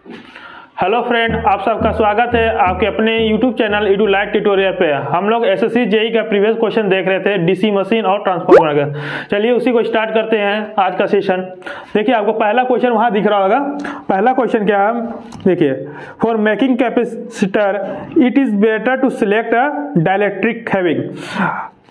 Hello friend, आप सबका स्वागत है आपके अपने YouTube channel Edu light tutorial पे। हम लोग एसएससी जेई का प्रीवियस क्वेश्चन देख रहे थे डीसी मशीन और ट्रांसफार्मर का। चलिए उसी को स्टार्ट करते हैं आज का सेशन। देखिए आपको पहला क्वेश्चन वहां दिख रहा होगा। पहला क्वेश्चन क्या है, देखिए, for making capacitor it is better to select a dielectric having.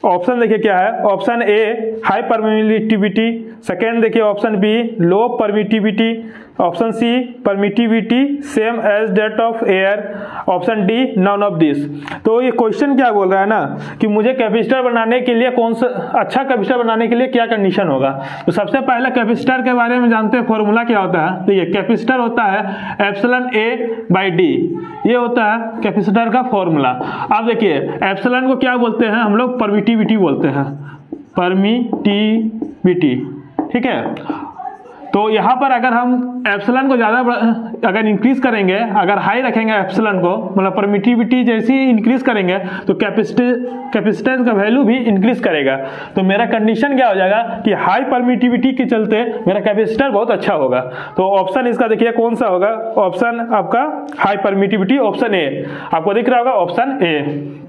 Option देखिए क्या है, option A high permittivity, second देखिए option B low permittivity, option C permittivity same as that of air, option D none of this. तो ये question क्या बोल रहा है ना कि मुझे कैपेसिटर बनाने के लिए कौन सा अच्छा कैपेसिटर बनाने के लिए क्या कंडीशन होगा। तो सबसे पहले कैपेसिटर के बारे में जानते हैं, फॉर्मूला क्या होता है। देखिए कैपेसिटर होता है एप्सिलॉन ए बाई डी, ये होता है कैपेसिटर का फॉर्मूला। अब देखिए एप्सिलॉन को क्या बोलते हैं हम लोग, परमिटिविटी बोलते हैं, परमिटिविटी, ठीक है। तो यहाँ पर अगर हम एप्सिलॉन को ज़्यादा अगर इंक्रीज करेंगे, अगर हाई रखेंगे एप्सिलॉन को, मतलब परमिटिविटी जैसी इंक्रीज करेंगे तो कैपेसिटेंस का वैल्यू भी इंक्रीज करेगा। तो मेरा कंडीशन क्या हो जाएगा कि हाई परमिटिविटी के चलते मेरा कैपेसिटर बहुत अच्छा होगा। तो ऑप्शन इसका देखिए कौन सा होगा, ऑप्शन आपका हाई परमिटिविटी, ऑप्शन ए आपको दिख रहा होगा, ऑप्शन ए।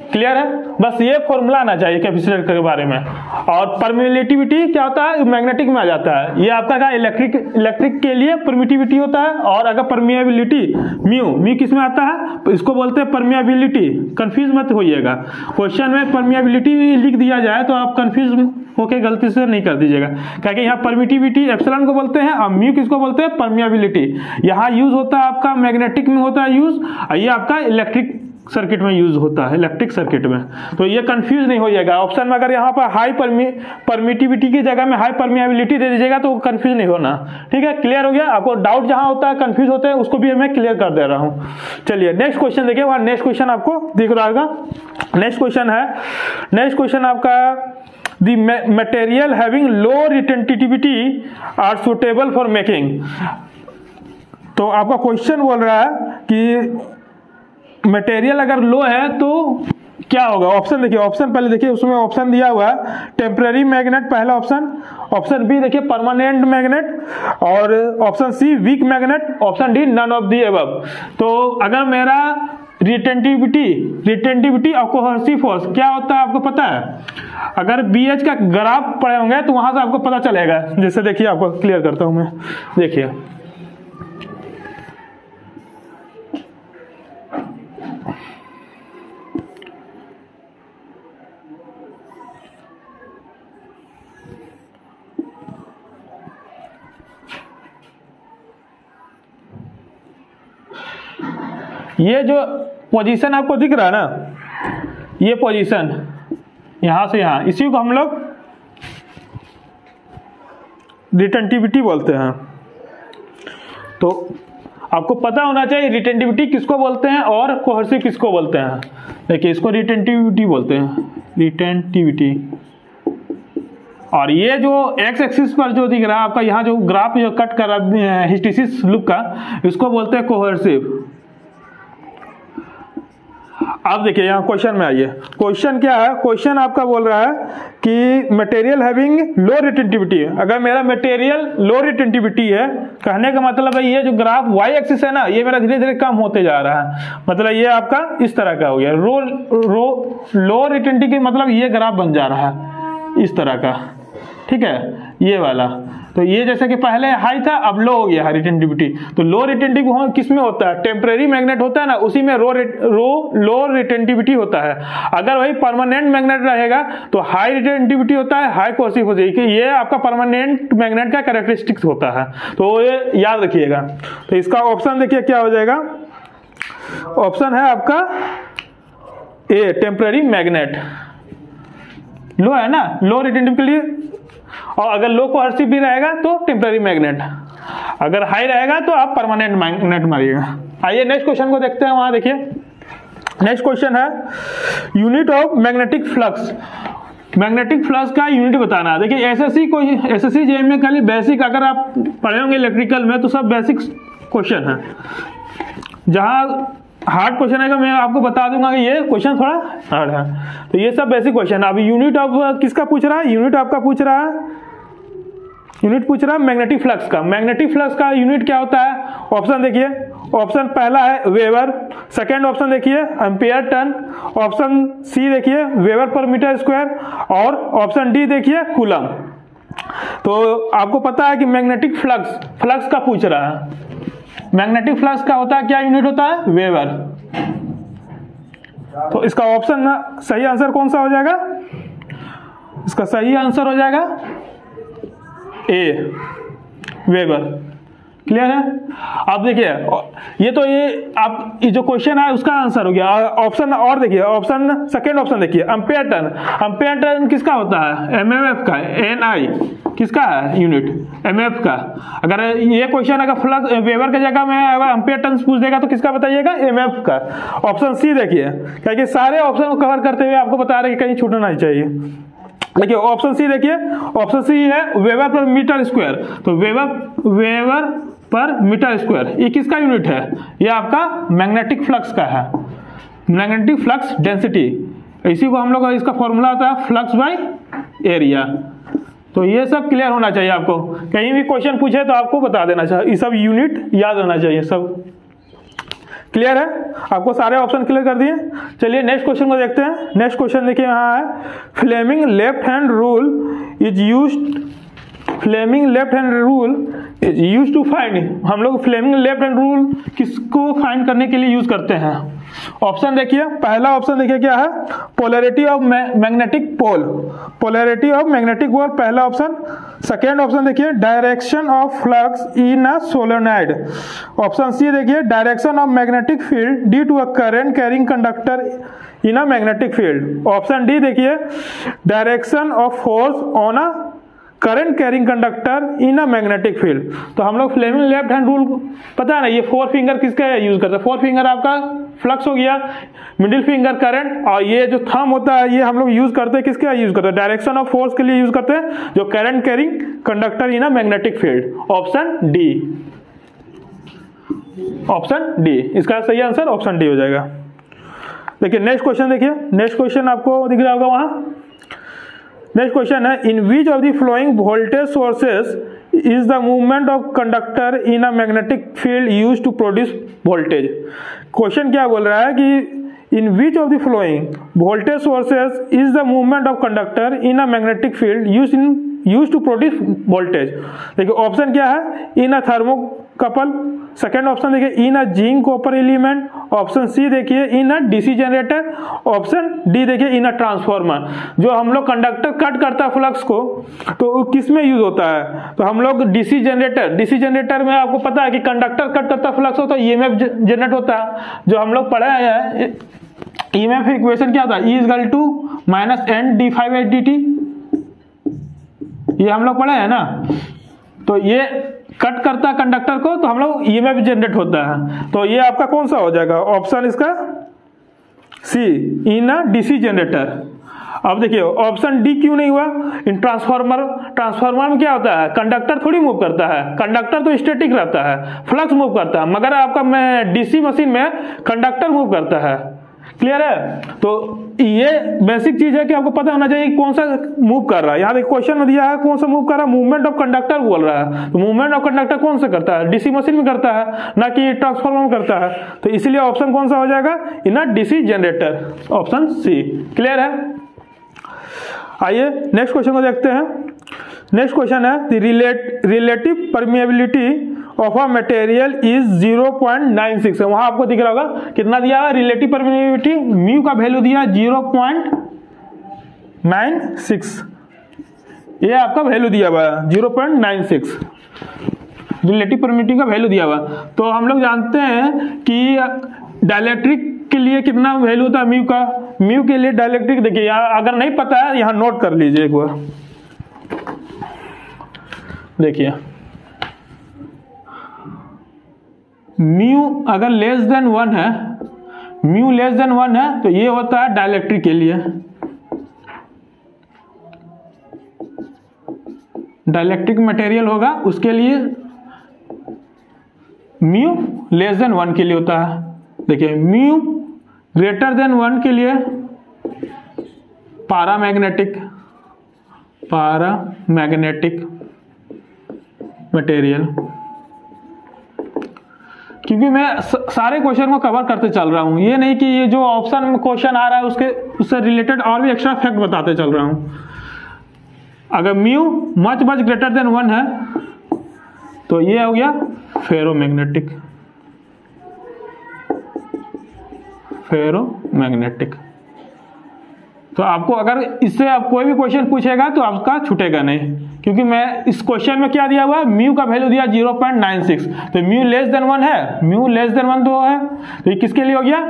क्लियर है, बस ये फॉर्मूला आना चाहिए कैपेसिटर के बारे में। और परमिटिविटी क्या होता है, मैग्नेटिक में आ जाता है। ये आपका क्या इलेक्ट्रिक के लिए परमिटिविटी होता है। और अगर परमिएबिलिटी म्यू किस में आता है, तो इसको बोलते हैं परमिएबिलिटी। कंफ्यूज मत होइएगा, क्वेश्चन में परमिएबिलिटी लिख दिया जाए तो आप कंफ्यूज होके गलती से नहीं कर दीजिएगा, क्योंकि यहाँ परमिटिविटी एप्सिलॉन को बोलते हैं और म्यू किसको बोलते हैं, परमिएबिलिटी। यहाँ यूज होता है आपका मैग्नेटिक में होता है यूज, और ये आपका इलेक्ट्रिक सर्किट में यूज होता है, इलेक्ट्रिक सर्किट में। तो ये कंफ्यूज नहीं हो जाएगा। ऑप्शन में अगर यहाँ पर हाई परमिटिविटी की जगह में हाई परमिएबिलिटी दे दीजिएगा तो कंफ्यूज नहीं होना, ठीक है। क्लियर हो गया, आपको डाउट जहां होता है कंफ्यूज होते हैं उसको भी मैं क्लियर कर दे रहा हूं। चलिए नेक्स्ट क्वेश्चन देखिए, वहां नेक्स्ट क्वेश्चन आपको दिख रहा होगा। नेक्स्ट क्वेश्चन है, नेक्स्ट क्वेश्चन आपका the material having low retentivity are suitable for making. तो आपका क्वेश्चन बोल रहा है कि मटेरियल अगर लो है तो क्या होगा। ऑप्शन देखिए, ऑप्शन पहले देखिए उसमें ऑप्शन दिया हुआ है टेम्परेरी मैग्नेट पहला ऑप्शन, ऑप्शन बी देखिए परमानेंट मैग्नेट, और option C weak magnet, option D none of the above. तो अगर मेरा रिटेंटिविटी और कोहर्सिव फोर्स क्या होता है आपको पता है। अगर BH का ग्राफ पढ़े होंगे तो वहां से आपको पता चलेगा। जैसे देखिए आपको क्लियर करता हूं मैं, देखिए ये जो पोजीशन आपको दिख रहा है ना, ये पोजीशन यहां से यहां, इसी को हम लोग रिटेंटिविटी बोलते हैं। तो आपको पता होना चाहिए रिटेंटिविटी किसको बोलते हैं और कोहर्सिव किसको बोलते हैं। देखिए इसको रिटेंटिविटी बोलते हैं, रिटेंटिविटी। और ये जो एक्स एक्सिस पर जो दिख रहा है आपका, यहाँ जो ग्राफ जो कट कर रहा है हिस्टेरिसिस लूप का, इसको बोलते हैं कोहर्सिव। अब देखिए यहाँ क्वेश्चन में आइए, क्वेश्चन क्या है। क्वेश्चन आपका बोल रहा है कि मटेरियल हैविंग लो रिटेंटिविटी है। अगर मेरा मटेरियल लो रिटेंटिविटी है, कहने का मतलब है ये जो ग्राफ वाई एक्सिस है ना, ये मेरा धीरे धीरे कम होते जा रहा है। मतलब ये आपका इस तरह का हो गया, लो रिटेंटिविटी मतलब ये ग्राफ बन जा रहा है इस तरह का, ठीक है, ये वाला। तो ये जैसे कि पहले हाई था अब लो हो गया है रिटेंटिविटी। तो लो रिटेंटिविटी किस में होता है, टेम्परेरी मैग्नेट होता है ना, उसी में लो रिटेंटिविटी होता है। अगर वही परमानेंट मैग्नेट रहेगा तो हाई रिटेंटिविटी होता है, हाई कोहर्सिव हो जाएगी। ये आपका परमानेंट मैग्नेट का कैरेक्टरिस्टिक्स होता है, तो ये याद रखिएगा। तो इसका ऑप्शन देखिए क्या हो जाएगा, ऑप्शन है आपका ए टेम्परेरी मैग्नेट। लो है ना, लो रिटेंटिविटी के लिए, और अगर लो कोहर्सिव भी रहेगा तो टेम्परेरी मैग्नेट, अगर हाई रहेगा तो आप परमानेंट मैग्नेट मारिएगा। आइए नेक्स्ट क्वेश्चन को देखते हैं। वहां देखिए नेक्स्ट क्वेश्चन है unit of magnetic flux. Magnetic flux का यूनिट बताना है। देखिए एसएससी जेईई में खाली बेसिक अगर आप पढ़े होंगे इलेक्ट्रिकल में तो सब बेसिक क्वेश्चन है। जहां हार्ड क्वेश्चन है मैं आपको बता दूंगा कि ये क्वेश्चन थोड़ा हार्ड है। तो ये सब बेसिक क्वेश्चन है। अभी यूनिट ऑफ किसका पूछ रहा है, यूनिट आपका पूछ रहा है यूनिट पूछ रहा है मैग्नेटिक फ्लक्स का। मैग्नेटिक फ्लक्स का यूनिट क्या होता है? ऑप्शन देखिए, ऑप्शन पहला है वेबर, सेकंड ऑप्शन देखिए एम्पियर टन, ऑप्शन सी देखिए वेबर पर मीटर स्क्वायर, और ऑप्शन डी देखिए कूलम। तो आपको पता है कि मैग्नेटिक फ्लक्स का पूछ रहा है। मैग्नेटिक फ्लक्स का होता है क्या यूनिट होता है? वेबर। तो इसका ऑप्शन सही आंसर कौन सा हो जाएगा? इसका सही आंसर हो जाएगा ए, वेबर। क्लियर है? अब देखिए ये आप जो क्वेश्चन है उसका आंसर हो गया। ऑप्शन और देखिए, ऑप्शन सेकेंड ऑप्शन देखिए एम्पियर टन। एम्पियर टन किसका होता है? एमएमएफ का। एनआई किसका है यूनिट? एमएफ का। अगर ये क्वेश्चन अगर फ्लक्स वेबर की जगह में अगर एम्पियर टन पूछ देगा तो किसका बताइएगा? एमएफ का। ऑप्शन सी देखिए, क्योंकि सारे ऑप्शन को कवर करते हुए आपको बता रहे कि कहीं छूटना नहीं चाहिए। देखिए ऑप्शन सी देखिए, ऑप्शन सी है वेबर पर मीटर स्क्वायर। तो वेबर पर मीटर स्क्वायर ये किसका यूनिट है? ये आपका मैग्नेटिक फ्लक्स का है, मैग्नेटिक फ्लक्स डेंसिटी। इसी को हम लोग इसका फॉर्मूला होता है फ्लक्स बाय एरिया। तो ये सब क्लियर होना चाहिए आपको। कहीं भी क्वेश्चन पूछे तो आपको बता देना चाहिए, ये सब यूनिट याद रहना चाहिए। सब क्लियर है? आपको सारे ऑप्शन क्लियर कर दिए। चलिए नेक्स्ट क्वेश्चन को देखते हैं। नेक्स्ट क्वेश्चन देखिए यहाँ है, Fleming left hand rule is used to find. हम लोग फ्लेमिंग लेफ्ट हैंड रूल किसको फाइंड करने के लिए यूज करते हैं? ऑप्शन देखिए, पहला ऑप्शन देखिए क्या है? Polarity of magnetic pole, polarity of magnetic pole पहला ऑप्शन। सेकेंड ऑप्शन देखिए direction of flux in a solenoid. Option C देखिए direction of magnetic field due to a current carrying conductor in a magnetic field. Option D देखिए direction of force on a current carrying conductor in a magnetic field. तो हम लोग Fleming left hand rule पता है ना, ये four finger किसका use करते हैं? फोर फिंगर आपका फ्लक्स हो गया, मिडिल फिंगर करंट, और ये जो थंब होता है ये हम लोग यूज करते हैं किसके यूज करते हैं? डायरेक्शन ऑफ फोर्स के लिए यूज करते हैं, जो current carrying conductor in a magnetic field. Option D, option D इसका सही आंसर ऑप्शन डी हो जाएगा। देखिए नेक्स्ट क्वेश्चन देखिए, नेक्स्ट क्वेश्चन आपको दिख रहा होगा वहां। नेक्स्ट क्वेश्चन है, in which of the following voltage sources is the movement of conductor in a magnetic field used to produce voltage. Question क्या बोल रहा है कि in which of the following voltage sources is the movement of conductor in a magnetic field used to produce voltage. देखिए option क्या है? In a thermocouple. Second option देखिए in a zinc copper element. Option C देखिए in a DC generator. Option D देखिए in a transformer. जो हम लोग conductor cut करता है फ्लक्स को तो किस में यूज होता है? तो हम लोग डीसी जनरेटर में आपको पता है कि कंडक्टर कट करता फ्लक्स होता है, ईएमएफ जनरेट होता है। जो हम लोग पढ़े हैं ईएमएफ इक्वेशन क्या था? E equal to minus N D five D T, ये हम लोग पढ़े हैं ना। तो ये कट करता है कंडक्टर को तो हम लोग ईएमएफ जनरेट होता है। तो ये आपका कौन सा हो जाएगा? ऑप्शन इसका सी, इन अ डीसी जनरेटर। अब देखिए ऑप्शन डी क्यों नहीं हुआ? इन ट्रांसफार्मर में क्या होता है? कंडक्टर थोड़ी मूव करता है, कंडक्टर तो स्टैटिक रहता है, फ्लक्स मूव करता है, मगर आपका डीसी मशीन में कंडक्टर मूव करता है। क्लियर है? तो ये बेसिक चीज है कि आपको पता होना चाहिए कौन सा मूव कर रहा है। यहाँ देखिए क्वेश्चन में दिया है कौन सा मूव कर रहा है, मूवमेंट ऑफ कंडक्टर बोल रहा है। तो मूवमेंट ऑफ कंडक्टर कौन सा करता है? डीसी मशीन में करता है, ना कि ट्रांसफार्मर में करता है। तो इसलिए ऑप्शन कौन सा हो जाएगा? In a DC generator, option C. Clear है? आइए नेक्स्ट क्वेश्चन को देखते हैं। नेक्स्ट क्वेश्चन है, the relative permeability of a material is 0.96 है। वहां आपको दिख रहा होगा कितना दिया है रिलेटिव परमिएबिलिटी, म्यू का वैल्यू दिया 0.96, ये आपका वैल्यू दिया हुआ है 0.96 रिलेटिव परमिएबिलिटी का वैल्यू दिया हुआ। तो हम लोग जानते हैं कि डाइलेक्ट्रिक के लिए कितना वैल्यू होता है म्यू का? म्यू के लिए डाइलेक्ट्रिक देखिए, अगर नहीं पता है यहां नोट कर लीजिए एक बार। देखिए म्यू अगर लेस देन 1 है, म्यू लेस देन 1 है तो ये होता है डाइलेक्ट्रिक के लिए। डाइलेक्ट्रिक मटेरियल होगा उसके लिए म्यू लेस देन 1 के लिए होता है। देखिए म्यू ग्रेटर देन 1 के लिए पैरामैग्नेटिक मटेरियल। क्योंकि मैं सारे क्वेश्चन को कवर करते चल रहा हूँ, ये नहीं कि ये जो ऑप्शन में क्वेश्चन आ रहा है उससे रिलेटेड और भी एक्स्ट्रा फैक्ट बताते चल रहा हूँ। अगर म्यू मच ग्रेटर देन 1 है तो ये हो गया फेरोमैग्नेटिक। तो आपको अगर इससे आप कोई भी क्वेश्चन पूछेगा तो आपका छूटेगा नहीं, क्योंकि मैं इस क्वेश्चन में क्या दिया हुआ है, म्यू का वैल्यू दिया 0.96, तो म्यू लेस देन 1 है, म्यू लेस देन 1 तो है, तो ये किसके लिए हो गया,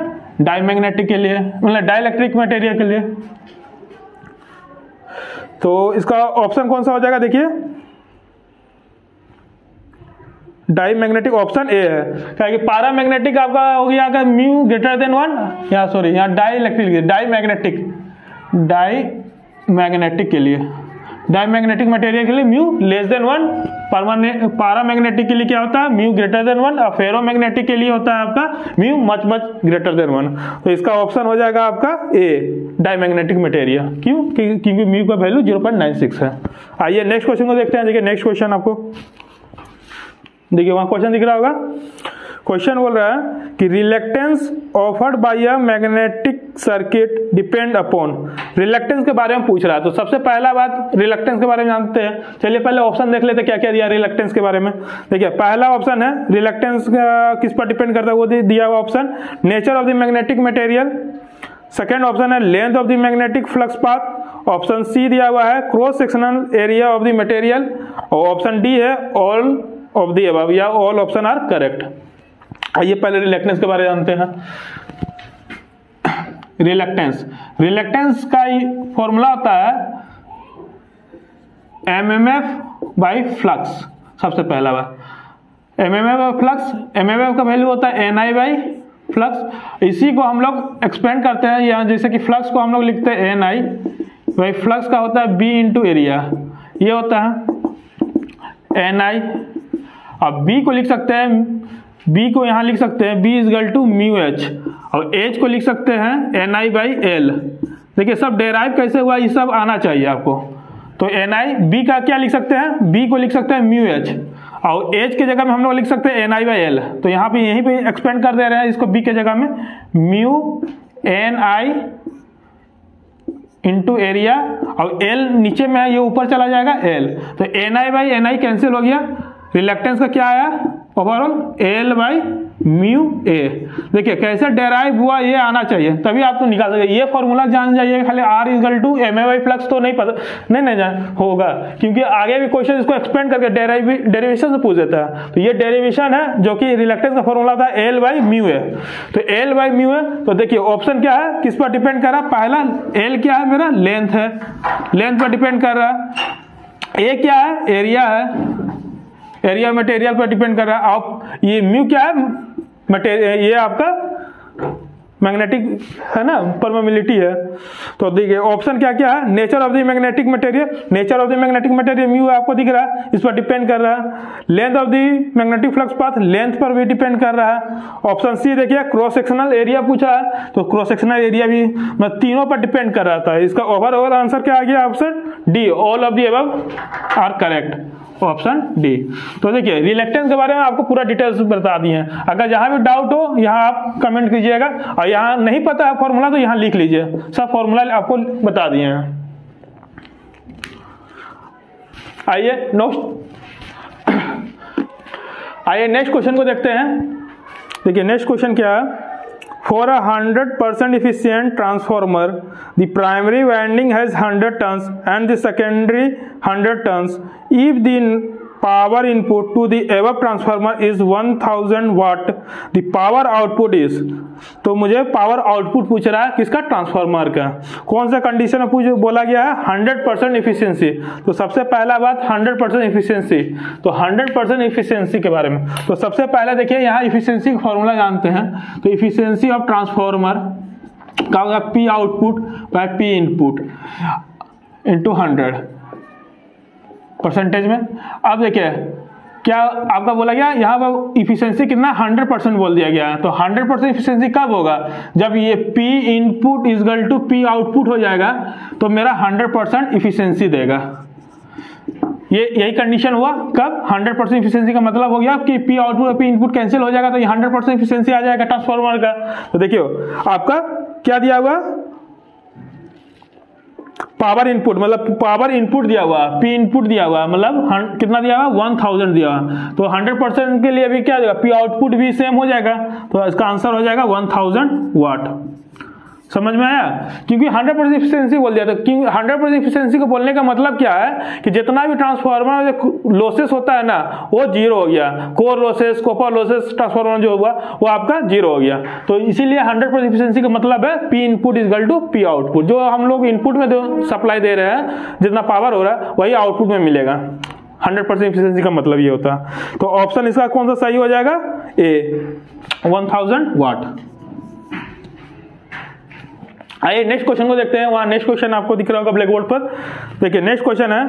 डाईमैग्नेटिक के लिए, मतलब डाइलेक्ट्रिक मटेरियल के लिए। तो इसका ऑप्शन कौन सा हो जाएगा, देखिए डाईमैग्नेटिक ऑप्शन ए है। क्या कि पैरामैग्नेटिक आपका हो गया अगर म्यू ग्रेटर देन 1, या सॉरी यहाँ डाइलेक्ट्रिक, डाईमैग्नेटिक के लिए, डाईमैग्नेटिक मटेरियल के लिए म्यू लेस देन 1, पैरामैग्नेटिक के लिए क्या होता है, म्यू ग्रेटर देन 1, और फेरोमैग्नेटिक के लिए होता है आपका म्यू मच ग्रेटर देन 1। तो इसका ऑप्शन हो जाएगा आपका ए, डाईमैग्नेटिक मटेरियल। क्यों, क्योंकि म्यू का वैल्यू 0.96 है। आइए नेक्स्ट क्वेश्चन को देखते हैं। देखिए नेक्स्ट क्वेश्चन आपको देखिए वहां क्वेश्चन दिख रहा होगा। क्वेश्चन बोल रहा है कि reluctance offered by a magnetic circuit depend upon, reluctance के बारे में पूछ रहा है। तो सबसे पहला बात रिलेक्टेंस के बारे में जानते हैं। चलिए पहले ऑप्शन देख लेते क्या क्या दिया रिलेक्टेंस के बारे में। देखिए पहला ऑप्शन है रिलेक्टेंस किस पर डिपेंड करता है, वो दिया हुआ option nature of the magnetic material. Second option है length of the magnetic flux path. Option C दिया हुआ है cross sectional area of the material, और ऑप्शन डी है ऑल ऑफ द अबव, या ऑल ऑप्शन आर करेक्ट। आइए पहले reluctance के बारे में जानते हैं। रिलेक्टेंस का फॉर्मूला होता है एमएमएफ बाई फ्लक्स। सबसे पहला बात एमएमएफ और फ्लक्स, एमएमएफ का वैल्यू होता है एनआई बाई फ्लक्स। इसी को हम लोग एक्सपेंड करते हैं यहाँ, जैसे कि फ्लक्स को हम लोग लिखते हैं एनआई बाई फ्लक्स का होता है बी इंटू एरिया, ये होता है एनआई। अब बी को लिख सकते हैं, बी को यहाँ लिख सकते हैं B is equal to mu H, और एच को लिख सकते हैं एन आई बाई एल। देखिए सब डेराइव कैसे हुआ ये सब आना चाहिए आपको। तो एन आई, बी का क्या लिख सकते हैं, बी को लिख सकते हैं म्यू एच, और एच के जगह में हम लोग लिख सकते हैं एन आई बाई एल। तो यहाँ पे यहीं पे एक्सपेंड कर दे रहे हैं इसको, बी के जगह में mu N I into area, और एल नीचे में है ये ऊपर चला जाएगा एल। तो N I by N I cancel हो गया, रिलेक्टेंस का क्या आया overall L by mu A. देखिए कैसे डेराइव हुआ ये आना चाहिए, तभी आप तो निकाल सकते। ये फॉर्मूला जान जाइए, खाली R is equal to M A by flux तो नहीं पता, नहीं जान होगा, क्योंकि आगे भी क्वेश्चन इसको एक्सपेंड करके डेरिवेशन से पूछ देता है। तो ये डेरिवेशन है जो कि रिलेक्टेंस का फॉर्मूला था एल बाई म्यू ए। तो एल बाई म्यू ए, तो देखिए ऑप्शन क्या है, किस पर डिपेंड कर रहा है, पहला एल क्या है मेरा, लेंथ है, लेंथ पर डिपेंड कर रहा है। ए क्या है, एरिया है, एरिया मटेरियल पर डिपेंड कर रहा है। आप ये म्यू क्या है, मटेरियल, ये आपका मैग्नेटिक है ना, परमेबिलिटी है। तो देखिए ऑप्शन क्या क्या है, nature of the magnetic material, nature of the magnetic material mu आपको दिख रहा है, इस पर डिपेंड कर रहा है। Length of the magnetic flux path, length पर भी डिपेंड कर रहा है। ऑप्शन सी देखिए क्रॉस सेक्शनल एरिया पूछा है, तो क्रॉस सेक्शनल एरिया भी मतलब तीनों पर डिपेंड कर रहा था। इसका ओवरऑल आंसर क्या आ गया, option D, all of the above are correct, option D. तो देखिए रिलेक्टेंस के बारे में आपको पूरा डिटेल्स बता दिए हैं। अगर जहां भी डाउट हो यहाँ आप कमेंट कीजिएगा, और यहाँ नहीं पता है फॉर्मूला तो यहाँ लिख लीजिए, सब फॉर्मूला आपको बता दिए हैं। आइए नेक्स्ट क्वेश्चन को देखते हैं। देखिए नेक्स्ट क्वेश्चन क्या है, For a 100% efficient transformer, the primary winding has 100 turns and the secondary 100 turns. If the power input to the above transformer is 1000 watt, the power output is, तो मुझे power output पूछ रहा है किसका, transformer का। कौन सा कंडीशन में बोला गया है, 100% इफिशियंसी। तो सबसे पहला बात 100% इफिशियंसी, तो 100% इफिशियंसी के बारे में। तो सबसे पहले देखिए यहाँ इफिशियंसी का फॉर्मूला जानते हैं। तो इफिशियंसी ऑफ ट्रांसफार्मर का होगा P output by P input into 100 percentage में। अब देखिए क्या आपका बोला गया यहाँ पर इफिशियंसी कितना, 100% बोल दिया गया है। तो 100% इफिशियंसी कब होगा, जब ये P input is equal to P output हो जाएगा, तो मेरा 100% इफिशियंसी देगा। यही कंडीशन हुआ कब 100% एफिशिएंसी का मतलब हो गया कि पी आउटपुट और पी इनपुट कैंसिल हो जाएगा, तो ये 100% एफिशिएंसी आ जाएगा ट्रांसफार्मर का। तो देखियो आपका क्या दिया हुआ, पावर इनपुट, मतलब पावर इनपुट दिया हुआ, पी इनपुट दिया हुआ, मतलब कितना दिया हुआ 1000 दिया हुआ। तो 100% के लिए भी क्या देगा, पी आउटपुट भी सेम हो जाएगा, तो इसका आंसर हो जाएगा 1000 वाट। समझ में आया? क्योंकि 100% एफिशिएंसी बोल दिया, तो क्योंकि 100% एफिशिएंसी को बोलने का मतलब क्या है कि जितना भी ट्रांसफार्मर में लॉसेस होता है ना वो जीरो हो गया, core losses, copper losses transformer जो हुआ वो आपका जीरो हो गया। तो इसीलिए 100% एफिशिएंसी का मतलब है P input is equal to P output. जो हम लोग इनपुट में सप्लाई दे रहे हैं, जितना पावर हो रहा है वही आउटपुट में मिलेगा। 100% एफिशिएंसी का मतलब ये होता है। तो ऑप्शन इसका कौन सा सही हो जाएगा, ए 1000 वाट। आइए नेक्स्ट क्वेश्चन को देखते हैं। वहां नेक्स्ट क्वेश्चन आपको दिख रहा होगा ब्लैक बोर्ड पर। देखिए नेक्स्ट क्वेश्चन है,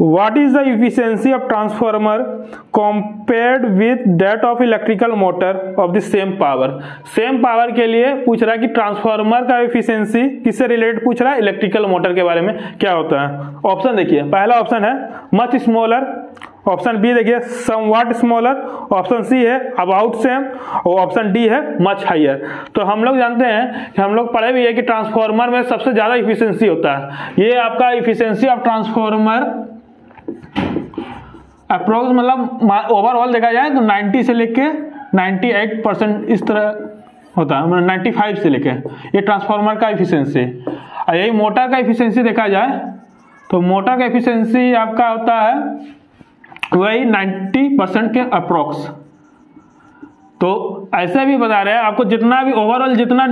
what is the efficiency of transformer compared with that of electrical motor of the same power. Same power के लिए पूछ रहा है कि ट्रांसफार्मर का एफिशिएंसी किससे रिलेटेड पूछ रहा है, इलेक्ट्रिकल मोटर के बारे में क्या होता है। ऑप्शन देखिए, पहला ऑप्शन है मच स्मॉलर, ऑप्शन बी देखिए समवॉट स्मॉलर, ऑप्शन सी है अबाउट सेम और ऑप्शन डी है मच हायर। तो हम लोग जानते हैं कि हम लोग पढ़े भी है कि ट्रांसफार्मर में सबसे ज्यादा इफिशिएंसी होता है। ये आपका इफिशिएंसी ऑफ ट्रांसफार्मर अप्रोक्स मतलब ओवरऑल देखा जाए तो 90 से लेके 98% इस तरह होता है, मतलब 95 से लेके ये ट्रांसफार्मर का इफिशिएंसी। और यही मोटर का इफिशिएंसी देखा जाए तो मोटर का इफिशिएंसी आपका होता है वही 90% के अप्रोक्स। तो ऐसे भी बता रहे हैं आपको, जितना भी ओवरऑल जितना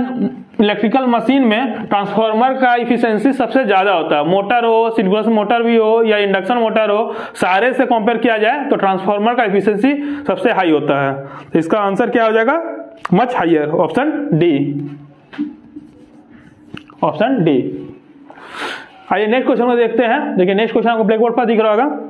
इलेक्ट्रिकल मशीन में ट्रांसफार्मर का इफिशिएंसी सबसे ज्यादा होता है, मोटर हो, सिंक्रोनस मोटर भी हो या इंडक्शन मोटर हो, सारे से कंपेयर किया जाए तो ट्रांसफार्मर का इफिशिएंसी सबसे हाई होता है। तो इसका आंसर क्या हो जाएगा, much higher, option D, option D. आइए नेक्स्ट क्वेश्चन को देखते हैं। देखिए नेक्स्ट क्वेश्चन आपको ब्लैक बोर्ड पर दिख रहा होगा,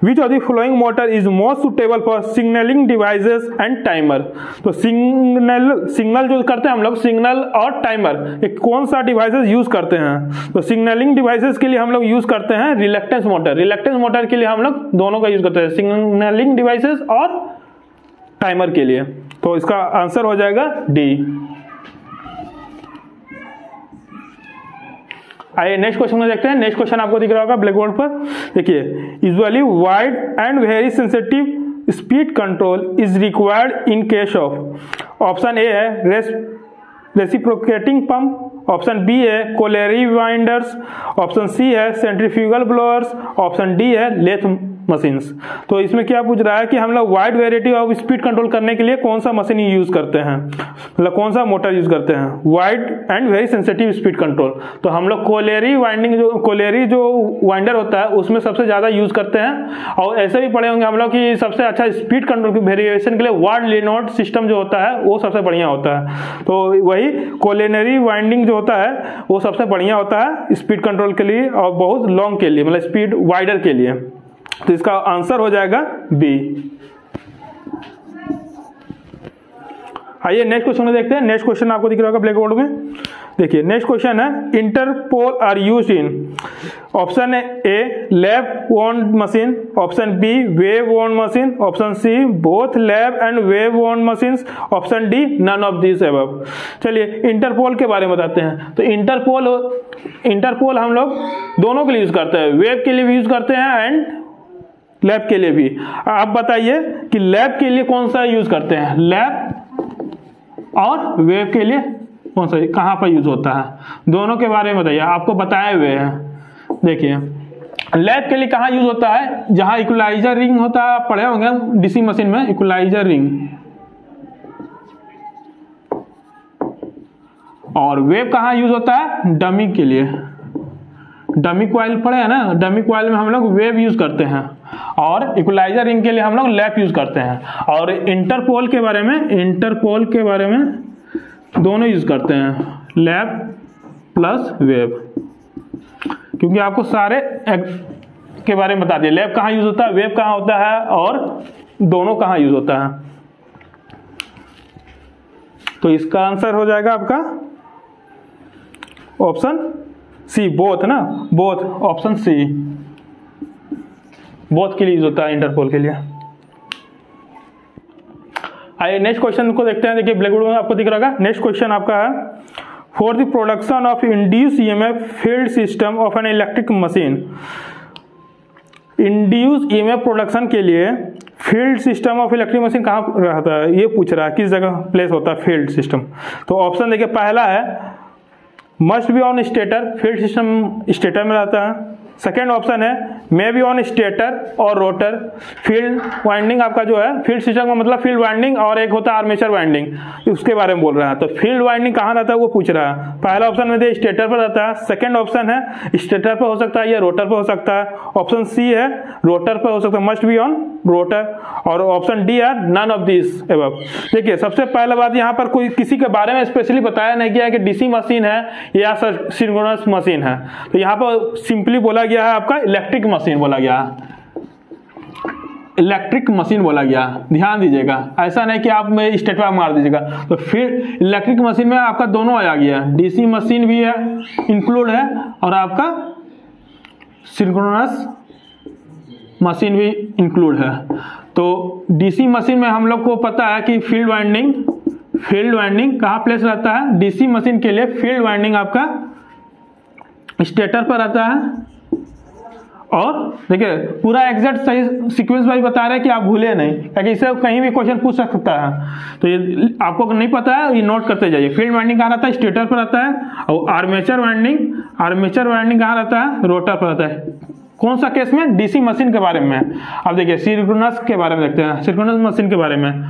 which of the following motor is most suitable for signalling devices and timer. तो सिग्नल जो करते हैं हम लोग, सिग्नल और टाइमर, एक कौन सा डिवाइसेस यूज करते हैं। तो सिग्नलिंग डिवाइसेस के लिए हम लोग यूज करते हैं रिलक्टेंस मोटर, रिलक्टेंस मोटर के लिए हम लोग दोनों का यूज करते हैं, सिग्नलिंग डिवाइसेस और टाइमर के लिए। तो इसका आंसर हो जाएगा डी। आइए नेक्स्ट क्वेश्चन में देखते हैं। नेक्स्ट क्वेश्चन आपको दिख रहा होगा ब्लैक बोर्ड पर। देखिए, usually wide and very sensitive speed control is required in case of. Option A है रेसिप्रोकेटिंग पंप, ऑप्शन बी है कोलेरी वाइंडर्स, ऑप्शन सी है सेंट्रीफ्यूगल ब्लोअर्स, ऑप्शन डी है लेथ मशीन्स। तो इसमें क्या पूछ रहा है कि हम लोग wide variety of speed control करने के लिए कौन सा मशीन यूज करते हैं, मतलब कौन सा मोटर यूज करते हैं, wide and very sensitive speed control. तो हम लोग कोलेरी जो वाइंडर होता है उसमें सबसे ज्यादा यूज करते हैं। और ऐसे भी पढ़े होंगे हम लोग कि सबसे अच्छा स्पीड कंट्रोल की वेरिएशन के लिए वार्ड लेनोड सिस्टम जो होता है वो सबसे बढ़िया होता है। तो वही कोलेनरी वाइंडिंग जो होता है वो सबसे बढ़िया होता है स्पीड कंट्रोल के लिए और बहुत लॉन्ग के लिए, मतलब स्पीड वाइडर के लिए। तो इसका आंसर हो जाएगा बी। आइए नेक्स्ट क्वेश्चन में देखते हैं। नेक्स्ट क्वेश्चन आपको दिख रहा होगा ब्लैक बोर्ड में। देखिए नेक्स्ट क्वेश्चन है, interpole are used in. Option A lap wound machine, option B wave wound machine, option C both lap and wave wound machines, option D none of this above. चलिए interpole के बारे में बताते हैं। तो interpole हम लोग दोनों के लिए यूज करते हैं, वेव के लिए भी यूज करते हैं एंड लैब के लिए भी। आप बताइए कि लैब के लिए कौन सा यूज करते हैं, लैब और वेव के लिए कौन सा, कहां पर यूज होता है, दोनों के बारे में बताइए। आपको बताए हुए हैं। देखिए लैब के लिए कहां यूज होता है, जहां इक्वलाइजर रिंग होता है, पढ़े होंगे डीसी मशीन में इक्वलाइजर रिंग। और वेव कहां यूज होता है, डमी के लिए, डमी क्वाइल पढ़े हैं ना, डमी क्वाइल में हम लोग वेव यूज करते हैं और इक्वलाइजर रिंग के लिए हम लोग लैप यूज करते हैं। और इंटरपोल के बारे में दोनों यूज करते हैं, लैप प्लस वेव, क्योंकि आपको सारे के बारे में बता दिया, लैप कहाँ यूज होता है, वेव कहाँ होता है और दोनों कहाँ यूज होता है। तो इसका आंसर हो जाएगा आपका ऑप्शन सी, बोथ ना, बोथ, ऑप्शन सी। बोथ के लिए यूज होता है, इंटरपोल के लिए। आइए नेक्स्ट क्वेश्चन को देखते हैं। देखिए ब्लैकबोर्ड में आपको दिख रहा होगा। नेक्स्ट क्वेश्चन आपका है, for the production of induce EMF field system of an electric machine. Induce EMF production के लिए field system of electric machine कहाँ रहता है, ये पूछ रहा है, किस जगह प्लेस होता है फील्ड सिस्टम। तो ऑप्शन देखिए, पहला है must be on stator, field system stator में रहता है। सेकेंड ऑप्शन है मे बी ऑन स्टेटर और रोटर। फील्ड वाइंडिंग आपका जो है फील्ड सिस्टम का मतलब फील्ड वाइंडिंग, और एक होता है आर्मेचर वाइंडिंग, उसके बारे में बोल रहा है। तो फील्ड वाइंडिंग कहाँ रहता है वो पूछ रहा है। पहला ऑप्शन में स्टेटर पर रहता है, सेकेंड ऑप्शन है स्टेटर पर हो सकता है या रोटर पर हो सकता है, ऑप्शन सी है रोटर पर हो सकता है, मस्ट बी ऑन रोटर, और ऑप्शन डी है नन ऑफ दिस एबव। देखिए सबसे पहला बात, यहाँ पर कोई किसी के बारे में स्पेशली बताया नहीं गया है कि डीसी मशीन है या सिंक्रोनस मशीन है। तो यहाँ पर सिंपली बोला गया है आपका इलेक्ट्रिक मशीन बोला गया, इलेक्ट्रिक मशीन बोला गया। ध्यान दीजिएगा, ऐसा नहीं कि आप में स्टेट पर मार दीजिएगा। तो फिर इलेक्ट्रिक मशीन में आपका दोनों आ गया, डीसी मशीन भी है इंक्लूड है और आपका सिंक्रोनस मशीन भी इंक्लूड है। तो डीसी मशीन में हम लोग को पता है कि फील्ड वाइंडिंग कहाँ प्लेस रहता है। डीसी मशीन के लिए फील्ड वाइंडिंग आपका स्टेटर पर रहता है। और देखिए पूरा एग्जैक्ट सही सीक्वेंस वाइज बता रहे हैं कि आप भूले नहीं, क्योंकि इससे कहीं भी क्वेश्चन पूछ सकता है। तो ये आपको नहीं पता है ये नोट करते जाइए। फील्ड वाइंडिंग कहाँ रहता है, स्टेटर पर रहता है। और आर्मेचर वाइंडिंग कहाँ रहता है, रोटर पर रहता है। कौन सा केस में, डीसी मशीन के बारे में। अब देखिए सिंक्रोनस के बारे में देखते हैं, सिंक्रोनस मशीन के बारे में।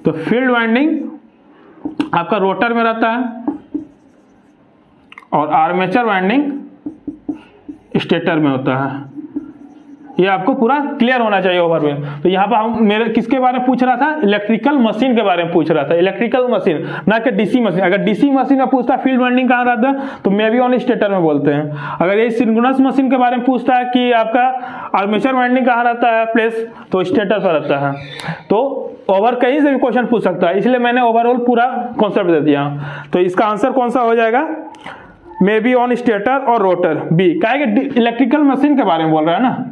तो फील्ड वाइंडिंग आपका रोटर में रहता है और आर्मेचर वाइंडिंग स्टेटर में होता है। ये आपको पूरा क्लियर होना चाहिए ओवरव्यू। तो यहाँ पर हम मेरे किसके बारे में पूछ रहा था, इलेक्ट्रिकल मशीन के बारे में पूछ रहा था, इलेक्ट्रिकल मशीन, ना कि डीसी मशीन। अगर डीसी मशीन में पूछता है फील्ड वाइंडिंग कहाँ रहता है तो मे बी ऑन स्टेटर में बोलते हैं। अगर ये सिंक्रोनस मशीन के बारे में पूछता है कि आपका आर्मेचर वाइंडिंग कहाँ रहता है प्लेस, तो स्टेटर पर रहता है। तो ओवर कहीं से भी क्वेश्चन पूछ सकता है, इसलिए मैंने ओवरऑल पूरा कॉन्सेप्ट दे दिया। तो इसका आंसर कौन सा हो जाएगा, मे बी ऑन स्टेटर और रोटर, बी। क्या है कि इलेक्ट्रिकल मशीन के बारे में बोल रहा है ना,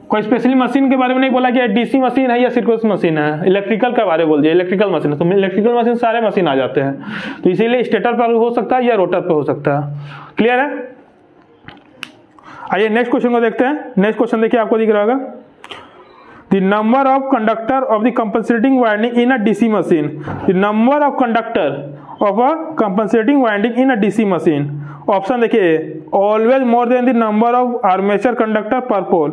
कोई स्पेशली मशीन के बारे में नहीं बोला कि डीसी मशीन है या सिंक्रोनस मशीन है, इलेक्ट्रिकल के बारे में बोल दिया, इलेक्ट्रिकल मशीन है। तो इलेक्ट्रिकल मशीन सारे मशीन आ जाते हैं, तो इसीलिए स्टेटर पर हो सकता है या रोटर पर हो सकता है। क्लियर है। आइए नेक्स्ट क्वेश्चन को देखते हैं। नेक्स्ट क्वेश्चन देखिए आपको दिख रहा होगा, the number of conductor of the compensating winding in a DC machine. The number of conductor of a compensating winding in a DC machine. Option देखिए, always more than the number of armature conductor per pole.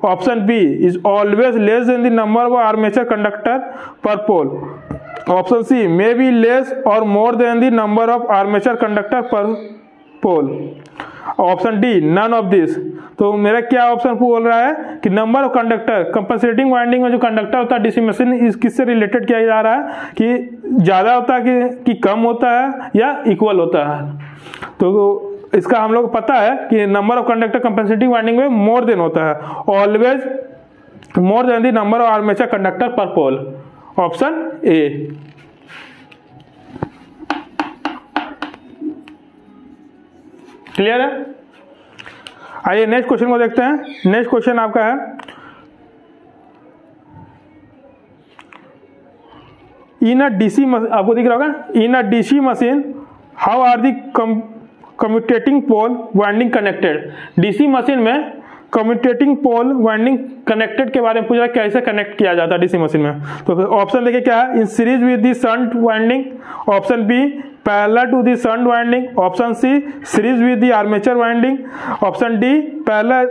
Option B is always less than the number of armature conductor per pole. Option C may be less और more than the number of armature conductor per pole. Option D none of this. तो मेरा क्या option बोल रहा है कि number of conductor, compensating winding में जो कंडक्टर होता है डीसी मशीन, इस किससे रिलेटेड किया जा रहा है कि ज्यादा होता है कि कम होता है या इक्वल होता है। तो इसका हम लोग पता है कि number of conductor compensating winding में मोर देन होता है, always more than the number of armature conductor per pole. Option A. Clear है। आइए नेक्स्ट क्वेश्चन को देखते हैं। नेक्स्ट क्वेश्चन आपका है, इन अ डीसी, आपको दिख रहा होगा, in a DC machine how are the commutating pole winding connected. DC machine में कम्यूटेटिंग पोल वाइंडिंग कनेक्टेड के बारे में पूछा, कैसे कनेक्ट किया जाता है डीसी मशीन में। तो ऑप्शन देखिए क्या है, in series with the shunt winding. Option B parallel to the shunt winding. Option C series with the armature winding. Option D parallel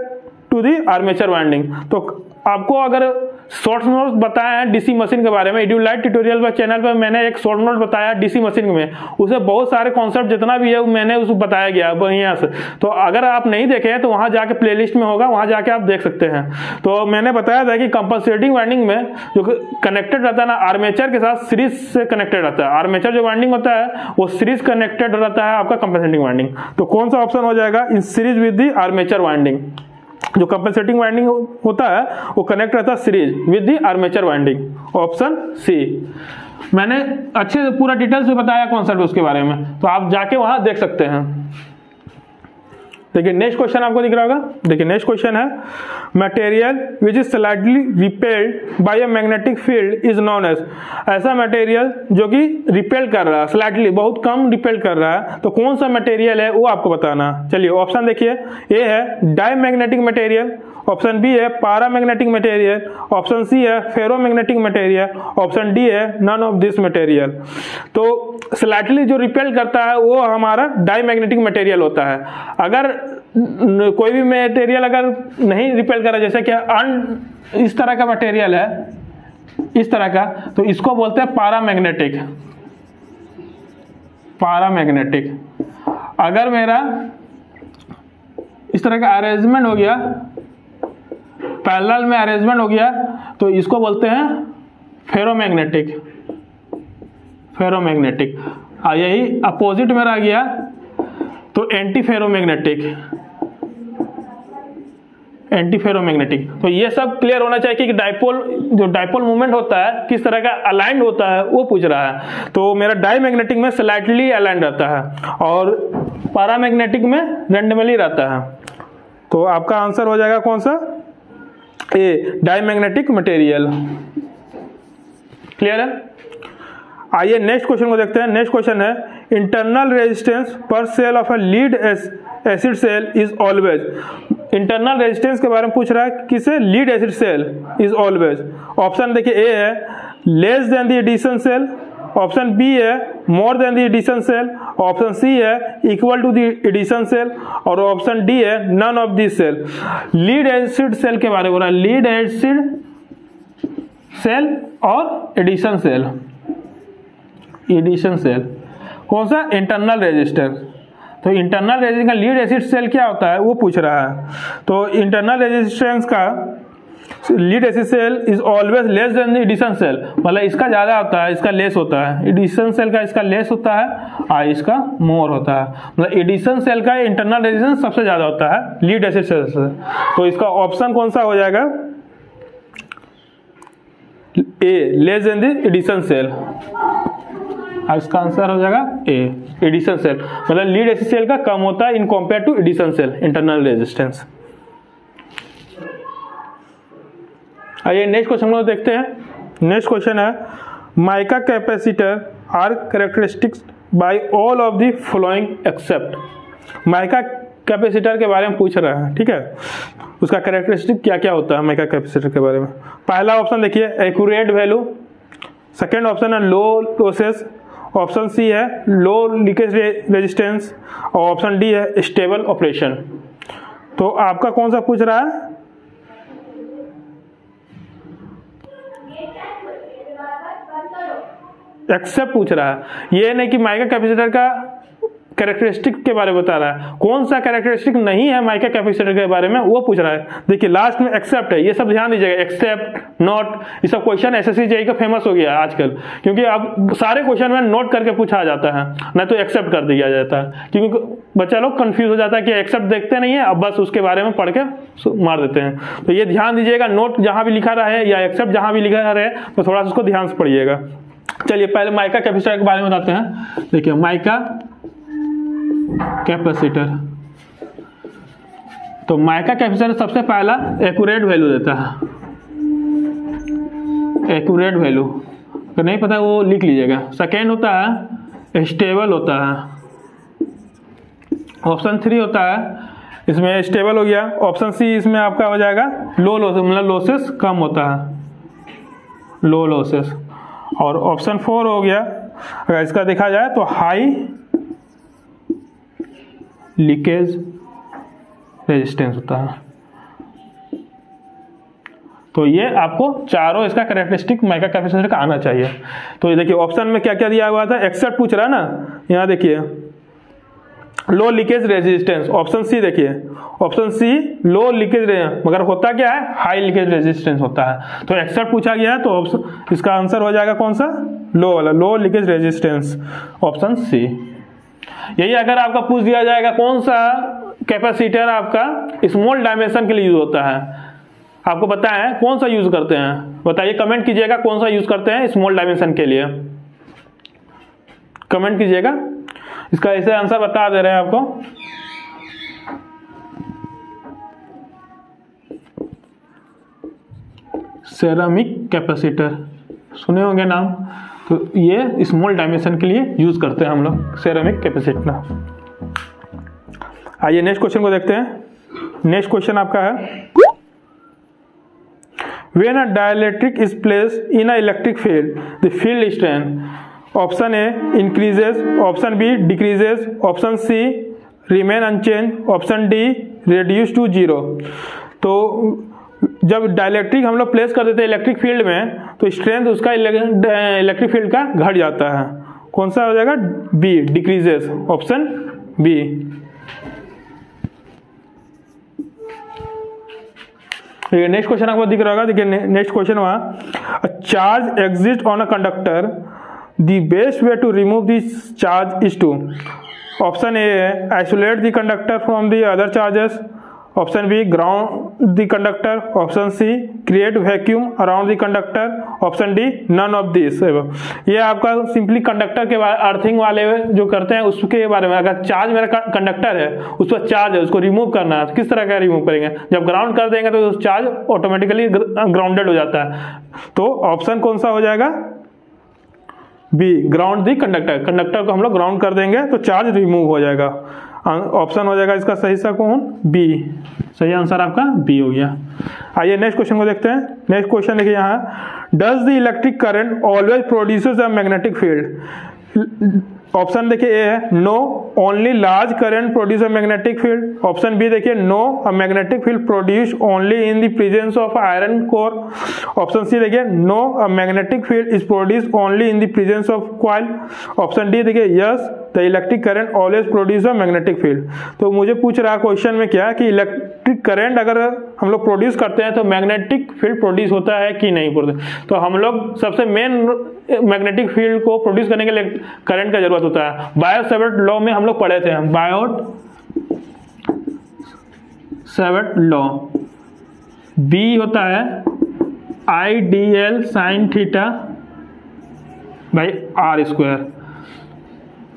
to the armature winding. तो आपको अगर शॉर्ट नोट बताया है डीसी मशीन के बारे में, एड्यूलाइट tutorial पर channel पर मैंने एक शॉर्ट नोट बताया डीसी मशीन में, उसमें बहुत सारे कॉन्सेप्ट जितना भी है मैंने उसको बताया गया बढ़िया से। तो अगर आप नहीं देखे हैं तो वहां जाके प्लेलिस्ट में होगा, वहां जाके आप देख सकते हैं। तो मैंने बताया था कि कंपनसेटिंग वाइंडिंग में जो कनेक्टेड रहता है ना आर्मेचर के साथ, सीरीज से कनेक्टेड रहता है। आर्मेचर जो वाइंडिंग होता है वो सीरीज कनेक्टेड रहता है आपका कंपनसेटिंग वाइंडिंग। तो कौन सा ऑप्शन हो जाएगा, in series with the armature winding. जो कंपनसेटिंग वाइंडिंग होता है वो कनेक्ट रहता है series with the armature winding. Option C. मैंने अच्छे से पूरा डिटेल्स में बताया कॉन्सेप्ट उसके बारे में, तो आप जाके वहां देख सकते हैं। देखिए नेक्स्ट क्वेश्चन आपको दिख रहा होगा, देखिए नेक्स्ट क्वेश्चन है material which is slightly repelled by a magnetic field is known as. ऐसा मटेरियल जो कि रिपेल कर रहा है, स्लाइटली बहुत कम रिपेल कर रहा है, तो कौन सा मटेरियल है वो आपको बताना। चलिए ऑप्शन देखिए, ए है डायमैग्नेटिक मटेरियल, ऑप्शन बी है पैरामैग्नेटिक मटेरियल, ऑप्शन सी है फेरोमैग्नेटिक मटेरियल, ऑप्शन डी है नन ऑफ दिस मटेरियल। तो स्लाइटली जो रिपेल करता है वो हमारा डायमैग्नेटिक मटेरियल होता है। अगर कोई भी मटेरियल अगर नहीं रिपेल कर रहा, जैसे कि इस तरह का मटेरियल है, इस तरह का, तो इसको बोलते हैं पैरामैग्नेटिक। पैरामैग्नेटिक अगर मेरा इस तरह का अरेंजमेंट हो गया, पैरेलल में अरेंजमेंट हो गया, तो इसको बोलते हैं फेरोमैग्नेटिक। फेरोमैग्नेटिक यही अपोजिट में रह गया तो एंटी फेरोमैग्नेटिक। Anti ferromagnetic. तो ये सब क्लियर होना चाहिए कि डाइपोल, जो डाइपोल मूवमेंट होता है किस तरह का अलाइंड होता है वो पूछ रहा है। तो मेरा डायमैग्नेटिक में स्लाइटली अलाइंड रहता है और पैरामैग्नेटिक में रैंडमली रहता है। तो आपका आंसर हो जाएगा कौन सा, ए डायमैग्नेटिक मटेरियल। क्लियर है। आइए नेक्स्ट क्वेश्चन को देखते हैं। नेक्स्ट क्वेश्चन है internal resistance per cell of a lead acid cell is always. Internal resistance के बारे में पूछ रहा है, किसे, lead acid cell is always. Option देखिए, ए है less than the Edison cell, option B है more than the Edison cell, option C है equal to the Edison cell और ऑप्शन डी है none of this cell. Lead acid cell के बारे में बोल रहा है, लीड एसिड सेल और एडिशन सेल। एडिशन सेल कौन सा, इंटरनल रेजिस्टेंस। तो इंटरनल रेजिस्टेंस का लीड एसिड सेल क्या होता है वो पूछ रहा है। तो इंटरनल रेजिस्टेंस का lead acid cell is always less than the Edison cell, मतलब इसका ज्यादा होता है, इसका लेस होता है। एडिशन सेल का इसका लेस होता है और इसका मोर होता है, मतलब एडिशन सेल का इंटरनल रेजिस्टेंस सबसे ज्यादा होता है लीड एसिड सेल से। तो इसका ऑप्शन कौन सा हो जाएगा, A less than the Edison cell. अब इसका आंसर हो जाएगा ए एडिशन सेल, मतलब लीड एसिड सेल का कम होता है in compare to Edison cell internal resistance. आइए नेक्स्ट क्वेश्चन को देखते हैं। नेक्स्ट क्वेश्चन है mica capacitor are characteristics by all of the following except. Mica capacitor के बारे में पूछ रहा है, ठीक है, उसका कैरेक्टरिस्टिक क्या क्या होता है माइका कैपेसिटर के बारे में। पहला ऑप्शन देखिए एक्यूरेट वैल्यू, सेकेंड ऑप्शन है लो लॉसेस, ऑप्शन सी है लो लीकेज रेजिस्टेंस और ऑप्शन डी है स्टेबल ऑपरेशन। तो आपका कौन सा पूछ रहा है, एक्सेप्ट पूछ रहा है। ये नहीं कि माइका कैपेसिटर का कैरेक्टरिस्टिक के बारे में बता रहा है, कौन सा कैरेक्टरिस्टिक नहीं है माइका कैपेसिटर के बारे में वो पूछ रहा है। देखिए लास्ट में एक्सेप्ट है, ये सब ध्यान दीजिएगा, एक्सेप्ट नोट, ये सब क्वेश्चन एसएससी जेईई का फेमस हो गया आजकल, क्योंकि अब सारे क्वेश्चन में नोट करके पूछा जाता है, नहीं तो एक्सेप्ट कर दिया जाता है, क्योंकि बच्चा लोग कंफ्यूज हो जाता है कि एक्सेप्ट देखते नहीं है, अब बस उसके बारे में पढ़ के मार देते हैं। तो ये ध्यान दीजिएगा, नोट जहां भी लिखा रहे या एक्सेप्ट जहां भी लिखा रहे तो थोड़ा सा उसको ध्यान से पढ़िएगा। चलिए पहले माइका कैपेसिटर के बारे में बताते हैं। देखिए माइका कैपेसिटर, तो माइका कैपेसिटर सबसे पहला एक्यूरेट वैल्यू देता है। एक्यूरेट वैल्यू अगर नहीं पता वो लिख लीजिएगा। सेकेंड होता है स्टेबल होता है, ऑप्शन 3 होता है, इसमें स्टेबल हो गया। ऑप्शन सी इसमें आपका हो जाएगा लो लॉसेस, मतलब लॉसेस कम होता है, लो लॉसेस। और ऑप्शन 4 हो गया, अगर इसका देखा जाए तो हाई लीकेज रेजिस्टेंस होता है। तो ये आपको चारों इसका कैरेक्टरिस्टिक माइका कैपेसिटर का आना चाहिए। तो ये देखिए ऑप्शन में क्या क्या दिया हुआ था, एक्सेप्ट पूछ रहा है ना, यहाँ देखिए लो लीकेज रेजिस्टेंस, ऑप्शन सी देखिए, ऑप्शन सी लो लीकेज, मगर होता क्या है हाई लीकेज रेजिस्टेंस होता है। तो एक्सेप्ट पूछा गया है तो ऑप्शन इसका आंसर हो जाएगा कौन सा, लो वाला, लो लीकेज रेजिस्टेंस, ऑप्शन सी। यही अगर आपका पूछ दिया जाएगा कौन सा कैपेसिटर आपका स्मॉल डायमेंशन के लिए यूज होता है, आपको पता है कौन सा यूज करते हैं, बताइए, कमेंट कीजिएगा कौन सा यूज करते हैं स्मॉल डायमेंशन के लिए, कमेंट कीजिएगा। इसका ऐसे आंसर बता दे रहे हैं आपको। सेरामिक कैपेसिटर, सुने होंगे नाम। तो ये स्मॉल डायमेंशन के लिए यूज करते हैं हम लोग सेरामिक कैपेसिटर। आइए नेक्स्ट क्वेश्चन को देखते हैं। नेक्स्ट क्वेश्चन आपका है, when a dielectric is placed in a electric field, the field strength option A increases, option B decreases, option C remain unchanged, option D reduce to 0। तो जब dielectric हम लोग place कर देते हैं इलेक्ट्रिक फील्ड में तो स्ट्रेंथ उसका इलेक्ट्रिक फील्ड का घट जाता है। कौन सा हो जाएगा? B, decreases, option B. Next question आपको दिख रहा होगा, देखिए नेक्स्ट क्वेश्चन हुआ, charge exist on a conductor, the best way to remove this charge is to, option A है isolate the conductor from the other charges, option B ground the conductor, option C create vacuum around the conductor, option D none of this. ये आपका simply conductor के earthing वाले जो करते हैं उसके बारे में। अगर चार्ज मेरा कंडक्टर है, उस पर चार्ज है, उसको रिमूव करना है, किस तरह का रिमूव करेंगे? जब ग्राउंड कर देंगे तो चार्ज ऑटोमेटिकली ग्राउंडेड हो जाता है। तो ऑप्शन कौन सा हो जाएगा? B, ground the conductor. Conductor को हम लोग ग्राउंड कर देंगे तो चार्ज रिमूव हो जाएगा। ऑप्शन हो जाएगा इसका सही सा कौन? बी। सही आंसर आपका बी हो गया। आइए नेक्स्ट क्वेश्चन को देखते हैं। नेक्स्ट क्वेश्चन देखिए यहाँ, does the electric current always produces a magnetic field? Option देखिए ए है no, only large current produce a magnetic field. Option B देखिए no, a magnetic field produce only in the presence of iron core. Option C देखिए no, a magnetic field is produce only in the presence of coil. Option D देखिए yes, the electric current always produce a magnetic field. तो मुझे पूछ रहा question में क्या कि electric current अगर हम लोग प्रोड्यूस करते हैं तो मैग्नेटिक फील्ड प्रोड्यूस होता है कि नहीं प्रोड्यूस। तो हम लोग सबसे मेन मैग्नेटिक फील्ड को प्रोड्यूस करने के लिए करंट का जरूरत होता है। बायो-सैवर्ट लॉ में हम लोग पढ़े थे, बायो-सैवर्ट लॉ, बी होता है IDL sin theta by R square.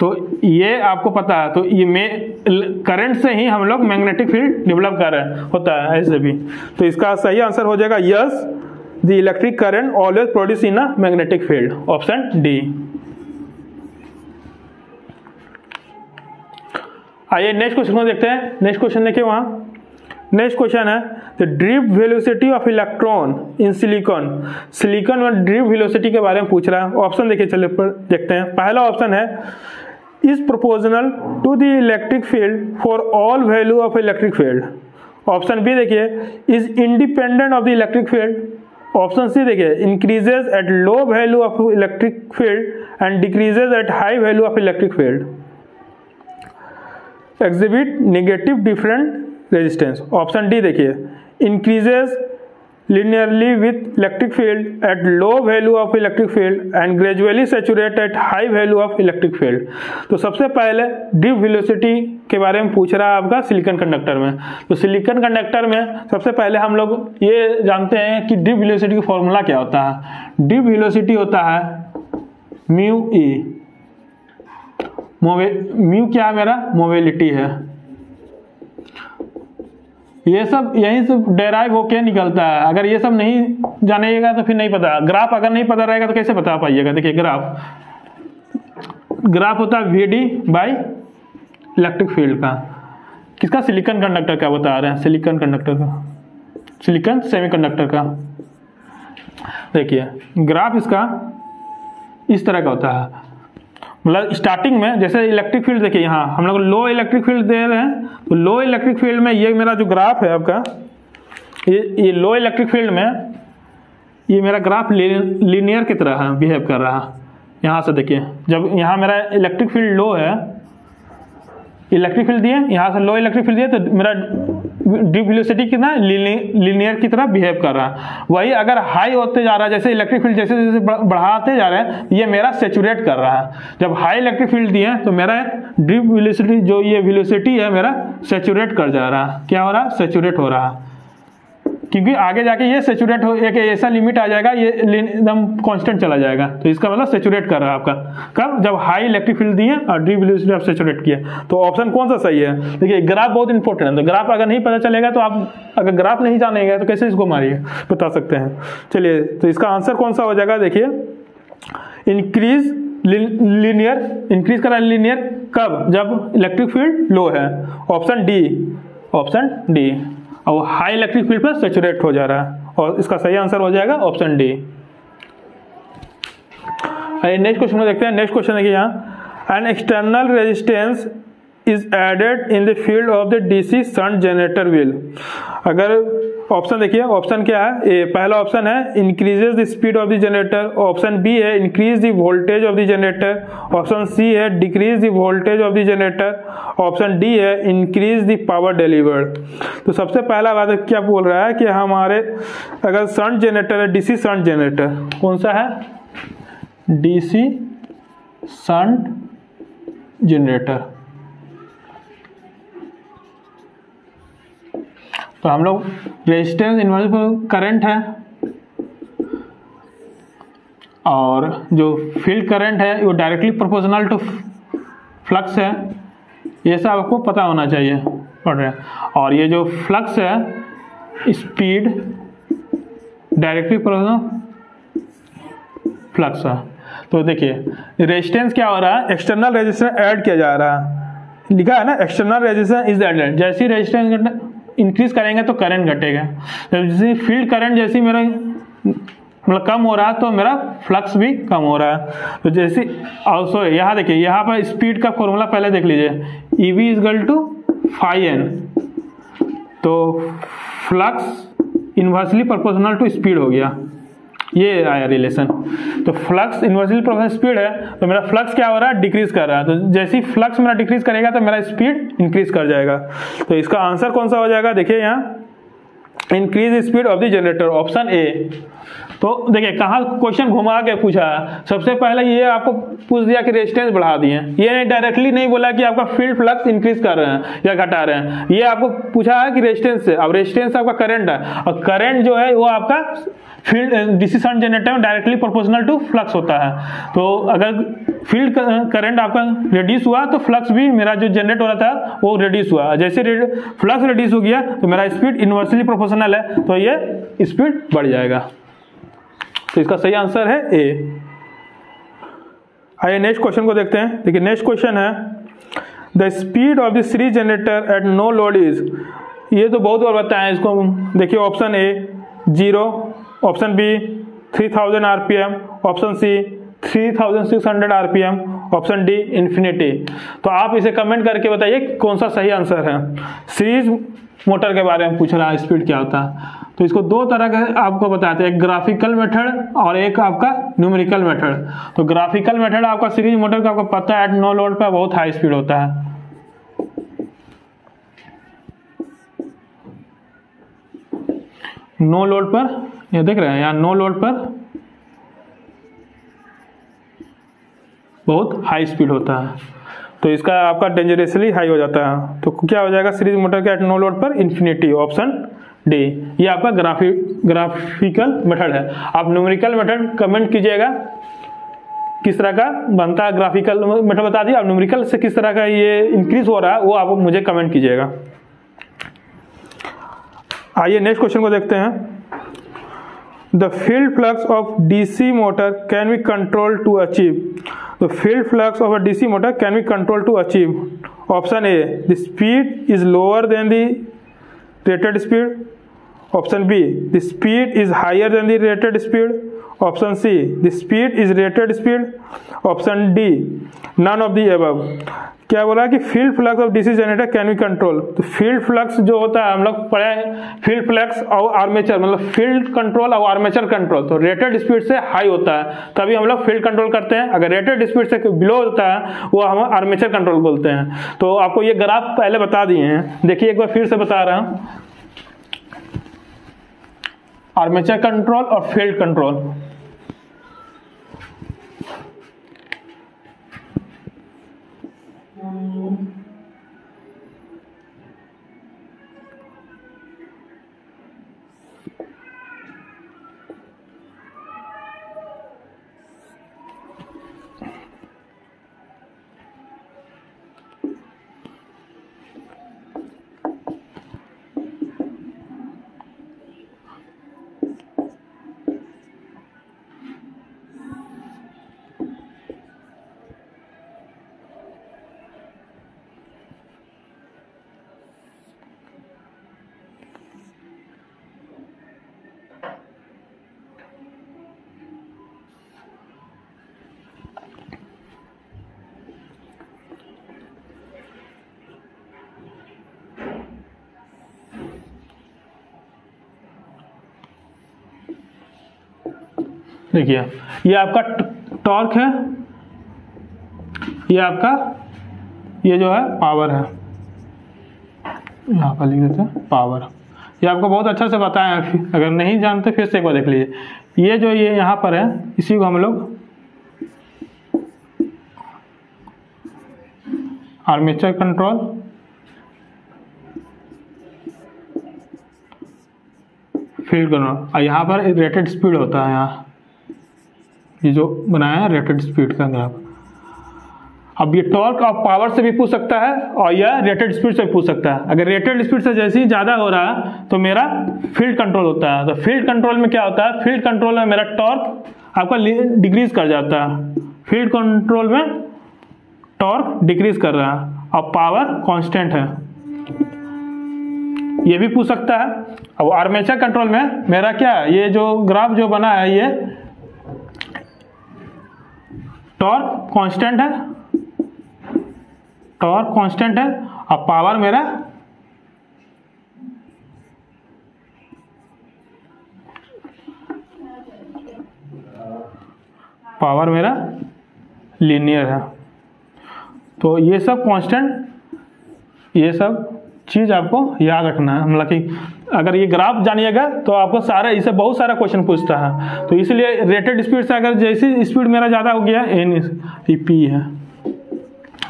तो ये आपको पता है। तो ये में करंट से ही हम लोग मैग्नेटिक फील्ड डेवलप कर रहे हैं, होता है ऐसे भी। तो इसका सही आंसर हो जाएगा yes, the electric current always produce in a magnetic field, option D. आइए नेक्स्ट क्वेश्चन को देखते हैं। नेक्स्ट क्वेश्चन देखिए वहां, नेक्स्ट क्वेश्चन है the drift velocity of electron in silicon. Silicon में ड्रिफ्ट वेलोसिटी के बारे में पूछ रहा है। ऑप्शन देखिए, चलिए देखते हैं। पहला ऑप्शन है is proportional to the electric field for all value of electric field. Option B देखिए is independent of the electric field. Option C देखिए increases at low value of electric field and decreases at high value of electric field. Exhibit negative different resistance. Option D देखिए increases linearly with electric field at low value of electric field and gradually saturate at high value of electric field। तो सबसे पहले drift velocity के बारे में पूछ रहा है आपका सिलिकॉन कंडक्टर में। तो सिलिकॉन कंडक्टर में सबसे पहले हम लोग ये जानते हैं कि ड्रिफ्ट वेलोसिटी का फॉर्मूला क्या होता है। ड्रिफ्ट वेलोसिटी होता है म्यू ई। म्यू क्या है? मेरा मोबिलिटी है। ये सब यही सब डेराइव होके निकलता है। अगर ये सब नहीं जानिएगा तो फिर नहीं पता। ग्राफ अगर नहीं पता रहेगा तो कैसे बता पाइएगा? देखिए ग्राफ होता है VD बाई इलेक्ट्रिक फील्ड का। किसका? सिलिकॉन कंडक्टर का बता रहे हैं, सिलिकॉन कंडक्टर का, सिलिकॉन सेमीकंडक्टर का। देखिए ग्राफ इसका इस तरह का होता है। मतलब स्टार्टिंग में जैसे इलेक्ट्रिक फील्ड देखिए, यहाँ हम लोग लो इलेक्ट्रिक फील्ड दे रहे हैं। तो लो इलेक्ट्रिक फील्ड में ये मेरा जो ग्राफ है आपका, ये लो इलेक्ट्रिक फील्ड में ये मेरा ग्राफ लीनियर की तरह है, बिहेव कर रहा है। यहाँ से देखिए, जब यहाँ मेरा इलेक्ट्रिक फील्ड लो है, इलेक्ट्रिक फील्ड दिए, यहाँ से लो इलेक्ट्रिक फील्ड दिए, तो मेरा ड्रिफ्ट वेलोसिटी कितना लीनियर की तरह बिहेव कर रहा है। वही अगर हाई होते जा रहा है, जैसे इलेक्ट्रिक फील्ड जैसे जैसे बढ़ाते जा रहे हैं, ये मेरा सेचुरेट कर रहा है। जब हाई इलेक्ट्रिक फील्ड दिए तो मेरा ड्रिफ्ट वेलोसिटी जो ये वेलोसिटी है मेरा सेचुरेट कर जा रहा है। क्या हो रहा है? सेचुरेट हो रहा है। क्योंकि आगे जाके ये सेचुरेट हो, एक ऐसा लिमिट आ जाएगा, ये एकदम कांस्टेंट चला जाएगा, तो इसका मतलब सेचुरेट कर रहा है आपका कब, जब हाई इलेक्ट्रिक फील्ड दिए और डी वेलोसिटी आप सेचुरेट किए। तो ऑप्शन कौन सा सही है? देखिए ग्राफ बहुत इंपॉर्टेंट है, तो ग्राफ अगर नहीं पता चलेगा तो आप अगर ग्राफ नहीं जानेंगे तो कैसे इसको मारिए बता सकते हैं। चलिए तो इसका आंसर कौन सा हो जाएगा, देखिए इंक्रीज लीनियर, इंक्रीज करा लीनियर कब, जब इलेक्ट्रिक फील्ड लो है, ऑप्शन डी, ऑप्शन डी। और हाई इलेक्ट्रिक फील्ड पर सेचुरेट हो जा रहा है, और इसका सही आंसर हो जाएगा ऑप्शन डी। नेक्स्ट क्वेश्चन में देखते हैं। नेक्स्ट क्वेश्चन देखिए यहाँ, an external resistance is added in the field of the DC shunt generator wheel. अगर ऑप्शन देखिए, ऑप्शन क्या है, ए पहला ऑप्शन है increases the speed of the generator, option B है increase the voltage of the generator, option C है decrease the voltage of the generator, option D है increase the power delivered. तो सबसे पहला बात क्या बोल रहा है कि हमारे अगर शंट जनरेटर है, डीसी शंट जनरेटर कौन सा है, डीसी शंट जनरेटर। तो हम लोग रेजिस्टेंस इनवर्स करंट है और जो फील्ड करंट है वो डायरेक्टली प्रोपोर्शनल टू फ्लक्स है, ये सब आपको पता होना चाहिए पढ़ रहे हैं। और ये जो फ्लक्स है स्पीड डायरेक्टली प्रोपोर्शनल फ्लक्स है। तो देखिए रेजिस्टेंस क्या हो रहा है, एक्सटर्नल रेजिस्टेंस ऐड किया जा रहा है, लिखा है ना एक्सटर्नल रेजिस्टेंस इज एडेड। जैसे रेजिस्टेंस इंक्रीज करेंगे तो करंट घटेगा, जैसे फील्ड करंट जैसे मेरा मतलब कम हो रहा है तो मेरा फ्लक्स भी कम हो रहा है। तो जैसे ऑल्सो यहाँ देखिए, यहाँ पर स्पीड का फॉर्मूला पहले देख लीजिए, EV इजगल टू φn, तो flux inversely proportional to speed हो गया, ये आया रिलेशन। तो फ्लक्स इन्वर्सली प्रोपोर्शनल स्पीड है, तो मेरा फ्लक्स क्या हो रहा है, डिक्रीज कर रहा है। तो जैसे ही फ्लक्स मेरा डिक्रीज करेगा तो मेरा स्पीड इंक्रीज कर जाएगा। तो इसका आंसर कौन सा हो जाएगा, देखिए यहाँ increase speed of the generator, option A. तो देखिए कहाँ क्वेश्चन घुमा के पूछा है, सबसे पहले ये आपको पूछ दिया कि रेजिस्टेंस बढ़ा दिए, ये डायरेक्टली नहीं बोला कि आपका फील्ड फ्लक्स इंक्रीज कर रहे हैं या घटा रहे हैं, ये आपको पूछा है कि रेजिस्टेंस से। अब रेजिस्टेंस आपका करंट है, और करंट जो है वो आपका फील्ड डीसी शंट जनरेटर में डायरेक्टली प्रोपोर्शनल टू फ्लक्स होता है। तो अगर फील्ड करंट आपका रिड्यूस हुआ तो फ्लक्स भी मेरा जो जनरेट हो रहा था वो रिड्यूस हुआ, जैसे फ्लक्स रिड्यूस हो गया तो मेरा स्पीड इन्वर्सली प्रोपोर्शनल है, तो ये स्पीड बढ़ जाएगा। तो इसका सही आंसर है ए। आइए नेक्स्ट क्वेश्चन को देखते हैं। देखिए नेक्स्ट क्वेश्चन है, the speed of the series generator at no load is, ये तो बहुत बार बताया इसको। देखिए option A 0, option B 3000 RPM, option C 3600 RPM, option D infinity. तो आप इसे कमेंट करके बताइए कौन सा सही आंसर है। सीरीज मोटर के बारे में पूछ रहा है, स्पीड क्या होता है। तो इसको दो तरह के आपको बताते हैं, एक ग्राफिकल मेथड और एक आपका न्यूमेरिकल मेथड। तो ग्राफिकल मेथड आपका सीरीज मोटर का आपको पता है एट नो लोड पर बहुत हाई स्पीड होता है। नो लोड पर, ये देख रहे हैं यहाँ नो लोड पर बहुत हाई स्पीड होता है, तो इसका आपका डेंजरसली हाई हो जाता है। तो क्या हो जाएगा सीरीज मोटर के एट नो लोड पर इन्फिनिटी, ऑप्शन डी। ये आपका ग्राफिकल मेथड है। आप न्यूमेरिकल मेथड कमेंट कीजिएगा किस तरह का बनता है, ग्राफिकल मेथड बता दिया, आप न्यूमेरिकल से किस तरह का ये इंक्रीज हो रहा है वो आप मुझे कमेंट कीजिएगा। आइए नेक्स्ट क्वेश्चन को देखते हैं। The field flux of DC motor can be controlled to achieve. The field flux of a DC motor can be controlled to achieve. Option A, the speed is lower than the rated speed. Option B, the speed is higher than the rated speed. Option C, the speed is rated speed. Option D, none of the above. क्या बोला कि field flux of DC generator can be control. तो field flux जो होता है हम लोग पढ़े फील्ड फ्लक्स और आर्मेचर, मतलब फील्ड कंट्रोल और आर्मेचर कंट्रोल। तो रेटेड स्पीड से हाई होता है तभी हम लोग फील्ड कंट्रोल करते हैं, अगर रेटेड स्पीड से बिलो होता है वो हम आर्मेचर कंट्रोल बोलते हैं। तो आपको ये ग्राफ पहले बता दिए हैं, देखिए एक बार फिर से बता रहा हूँ, आर्मेचर कंट्रोल और फील्ड कंट्रोल। देखिए ये आपका टॉर्क है, ये आपका ये जो है पावर है, यहाँ पर लिख देते हैं पावर। ये आपको बहुत अच्छा से बताया है, अगर नहीं जानते फिर से एक बार देख लीजिए। ये जो ये यहाँ पर है इसी को हम लोग आर्मेचर कंट्रोल, फील्ड कंट्रोल, और यहाँ पर रेटेड स्पीड होता है। यहाँ ये जो बनाया है रेटेड स्पीड का ग्राफ। अब ये टॉर्क और पावर से भी पूछ सकता है और यह रेटेड स्पीड से भी पूछ सकता है। अगर रेटेड स्पीड से जैसे ही ज़्यादा हो रहा है तो मेरा फील्ड कंट्रोल होता है। तो फील्ड कंट्रोल में क्या होता है, फील्ड कंट्रोल में मेरा टॉर्क आपका डिक्रीज कर जाता है, फील्ड कंट्रोल में टॉर्क डिक्रीज कर रहा है और पावर कांस्टेंट है, ये भी पूछ सकता है। अब आर्मेचर कंट्रोल में मेरा क्या है, ये जो ग्राफ जो बना है ये टॉर्क कांस्टेंट है, टॉर्क कांस्टेंट है और पावर मेरा लीनियर है। तो ये सब कांस्टेंट, ये सब चीज़ आपको याद रखना है। मतलब कि अगर ये ग्राफ जानिएगा तो आपको सारा इससे बहुत सारा क्वेश्चन पूछता है। तो इसलिए रेटेड स्पीड से अगर जैसी स्पीड मेरा ज़्यादा हो गया एन पी है,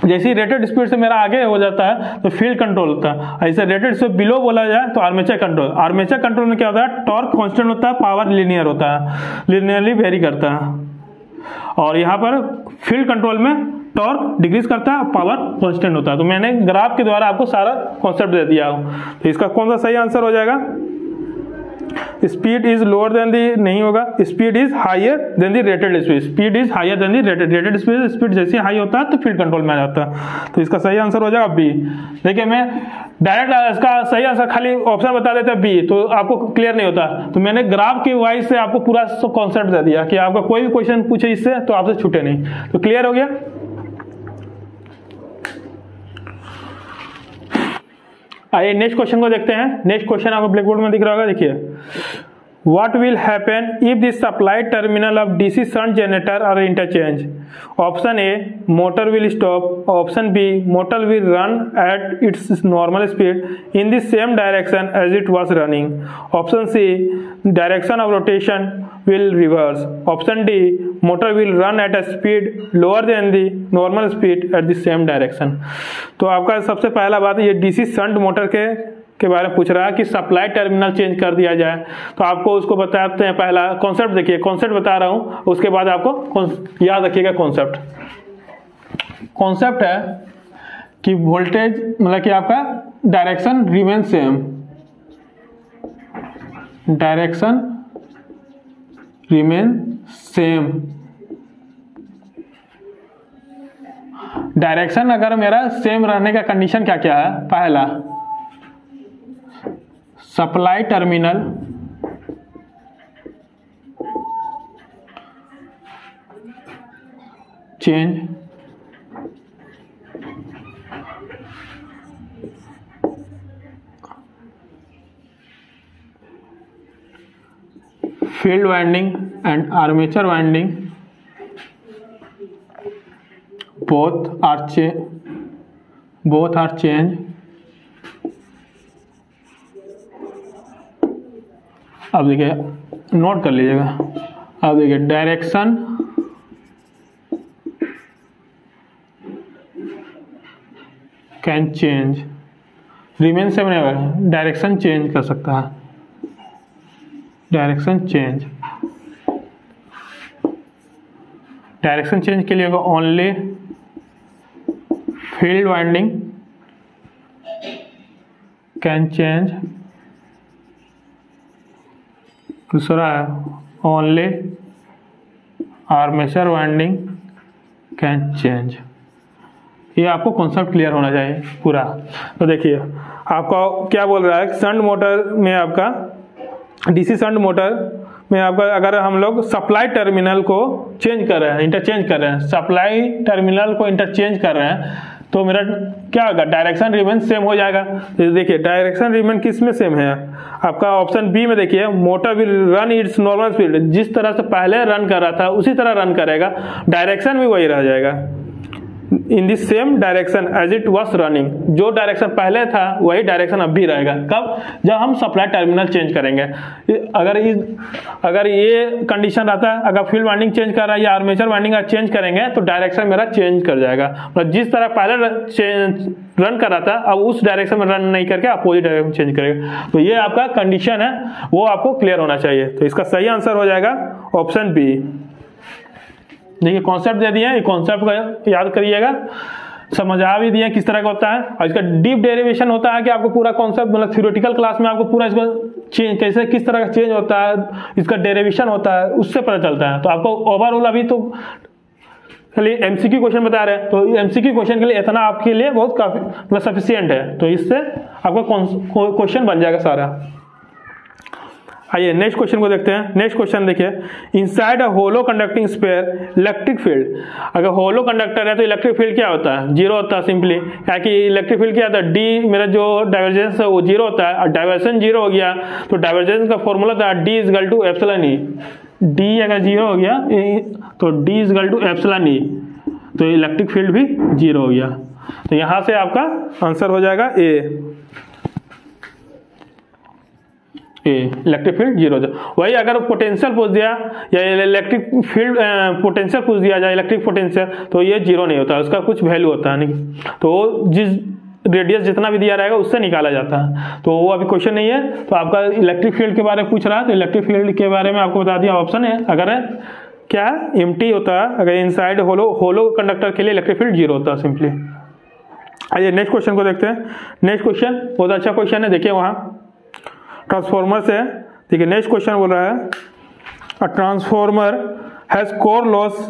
जैसे रेटेड स्पीड से मेरा आगे हो जाता है तो फील्ड कंट्रोल होता है। ऐसे रेटेड से बिलो बोला जाए तो आर्मेचर कंट्रोल। आर्मेचर कंट्रोल में क्या होता है, टॉर्क कांस्टेंट होता है, पावर लीनियर होता है, लीनियरली वेरी करता है। और यहाँ पर फील्ड कंट्रोल में टॉर्क डिक्रीज करता है, पावर कांस्टेंट होता है। तो मैंने ग्राफ के द्वारा आपको सारा कॉन्सेप्ट दे दिया हूँ। तो इसका कौन सा सही आंसर हो जाएगा, speed is lower than the, नहीं होगा, speed is higher than the rated speed. Speed is higher than the rated speed, speed जैसे हाई होता है तो फील्ड कंट्रोल में आ जाता है। तो इसका सही आंसर हो जाएगा बी। देखिए मैं डायरेक्ट इसका सही आंसर खाली ऑप्शन बता देता बी तो आपको क्लियर नहीं होता। तो मैंने ग्राफ के वाइज से आपको पूरा कॉन्सेप्ट दे दिया कि आपका कोई भी क्वेश्चन पूछे इससे तो आपसे छूटे नहीं। तो क्लियर हो गया। आइए नेक्स्ट क्वेश्चन को देखते हैं। नेक्स्ट क्वेश्चन आपको ब्लैक बोर्ड में दिख रहा होगा, देखिए What will happen if the supply terminal of DC shunt generator are interchanged? Option A, motor will stop. Option B, motor will run at its normal speed in the same direction as it was running. Option C, direction of rotation will reverse. Option D, motor will run at a speed lower than the normal speed at the same direction. तो आपका सबसे पहला बात ये DC shunt motor के बारे में पूछ रहा है कि सप्लाई टर्मिनल चेंज कर दिया जाए। तो आपको उसको बताते हैं, पहला कॉन्सेप्ट देखिए, कॉन्सेप्ट बता रहा हूं, उसके बाद आपको याद रखिएगा कॉन्सेप्ट। कॉन्सेप्ट है कि वोल्टेज मतलब कि आपका direction remain same, direction remain same. Direction अगर मेरा सेम रहने का कंडीशन क्या क्या है, पहला supply terminal change, field winding and armature winding both are changed। अब देखिए नोट कर लीजिएगा। अब देखिए direction can change, remain same नहीं होगा, डायरेक्शन चेंज कर सकता है, डायरेक्शन चेंज। डायरेक्शन चेंज के लिए only field winding can change. दूसरा है only armature winding can change. ये आपको कॉन्सेप्ट क्लियर होना चाहिए पूरा। तो देखिए आपका क्या बोल रहा है, शंट मोटर में आपका डीसी शंट मोटर में आपका अगर हम लोग सप्लाई टर्मिनल को चेंज कर रहे हैं, इंटरचेंज कर रहे हैं, सप्लाई टर्मिनल को इंटरचेंज कर रहे हैं तो मेरा क्या होगा, डायरेक्शन रिमेन सेम हो जाएगा। तो देखिए डायरेक्शन रिमेन किस में सेम है आपका, ऑप्शन बी में देखिए, motor will run it's normal speed, जिस तरह से पहले रन कर रहा था उसी तरह रन करेगा, डायरेक्शन भी वही रह जाएगा, in this same direction as it was running, जो डायरेक्शन पहले था वही डायरेक्शन अब भी रहेगा। कब, जब हम सप्लाई टर्मिनल चेंज करेंगे। अगर ये कंडीशन रहता है, अगर फील्ड वाइंडिंग चेंज कर रहा है या आर्मेचर वाइंडिंग चेंज करेंगे तो डायरेक्शन मेरा चेंज कर जाएगा, मतलब जिस तरह पहले रन कर रहा था अब उस डायरेक्शन में रन नहीं करके अपोजिट डायरेक्शन चेंज करेगा। तो ये आपका कंडीशन है, वो आपको क्लियर होना चाहिए। तो इसका सही आंसर हो जाएगा ऑप्शन बी। देखिए कॉन्सेप्ट दे दिए, ये कॉन्सेप्ट का याद करिएगा, समझा भी दिए किस तरह का होता है, और इसका डीप डेरिवेशन होता है कि आपको पूरा कॉन्सेप्ट, मतलब थ्योरेटिकल क्लास में आपको पूरा इसको चेंज कैसे किस तरह का चेंज होता है, इसका डेरिवेशन होता है, उससे पता चलता है। तो आपको ओवरऑल अभी तो खाली एमसीक्यू क्वेश्चन बता रहे हैं, तो एमसीक्यू क्वेश्चन के लिए इतना आपके लिए बहुत काफी मतलब सफिशियंट है, तो इससे आपका क्वेश्चन बन जाएगा सारा। आइए नेक्स्ट क्वेश्चन को देखते हैं। नेक्स्ट क्वेश्चन देखिए, inside a hollow conducting sphere electric field, अगर होलो कंडक्टर है तो इलेक्ट्रिक फील्ड क्या होता है, जीरो होता है सिंपली, क्या कि इलेक्ट्रिक फील्ड क्या होता है, डी मेरा जो डाइवर्जेंस है वो जीरो होता है, और डाइवर्जेंस जीरो हो गया तो डाइवर्जेंस का फॉर्मूला था D is equal to epsilon E, D अगर जीरो हो गया तो D is equal to epsilon E, तो इलेक्ट्रिक फील्ड भी जीरो हो गया। तो यहां से आपका आंसर हो जाएगा ए, इलेक्ट्रिक फील्ड जीरो। वही अगर पोटेंशियल पूछ दिया या इलेक्ट्रिक फील्ड पोटेंशियल पूछ दिया जाए इलेक्ट्रिक पोटेंशियल, तो ये जीरो नहीं होता, उसका कुछ वैल्यू होता है नहीं, तो जिस रेडियस जितना भी दिया रहेगा उससे निकाला जाता है। तो वो अभी क्वेश्चन नहीं है, तो आपका इलेक्ट्रिक फील्ड के बारे में पूछ रहा है, तो इलेक्ट्रिक फील्ड के बारे में आपको बता दिया ऑप्शन है, अगर है क्या है एम्प्टी होता है, अगर इनसाइड होलो कंडक्टर के लिए इलेक्ट्रिक फील्ड जीरो होता है सिंपली। आइए नेक्स्ट क्वेश्चन को देखते हैं। नेक्स्ट क्वेश्चन बहुत अच्छा क्वेश्चन है, देखिए वहाँ ट्रांसफॉर्मर से, देखिए नेक्स्ट क्वेश्चन बोल रहा है, a transformer has core loss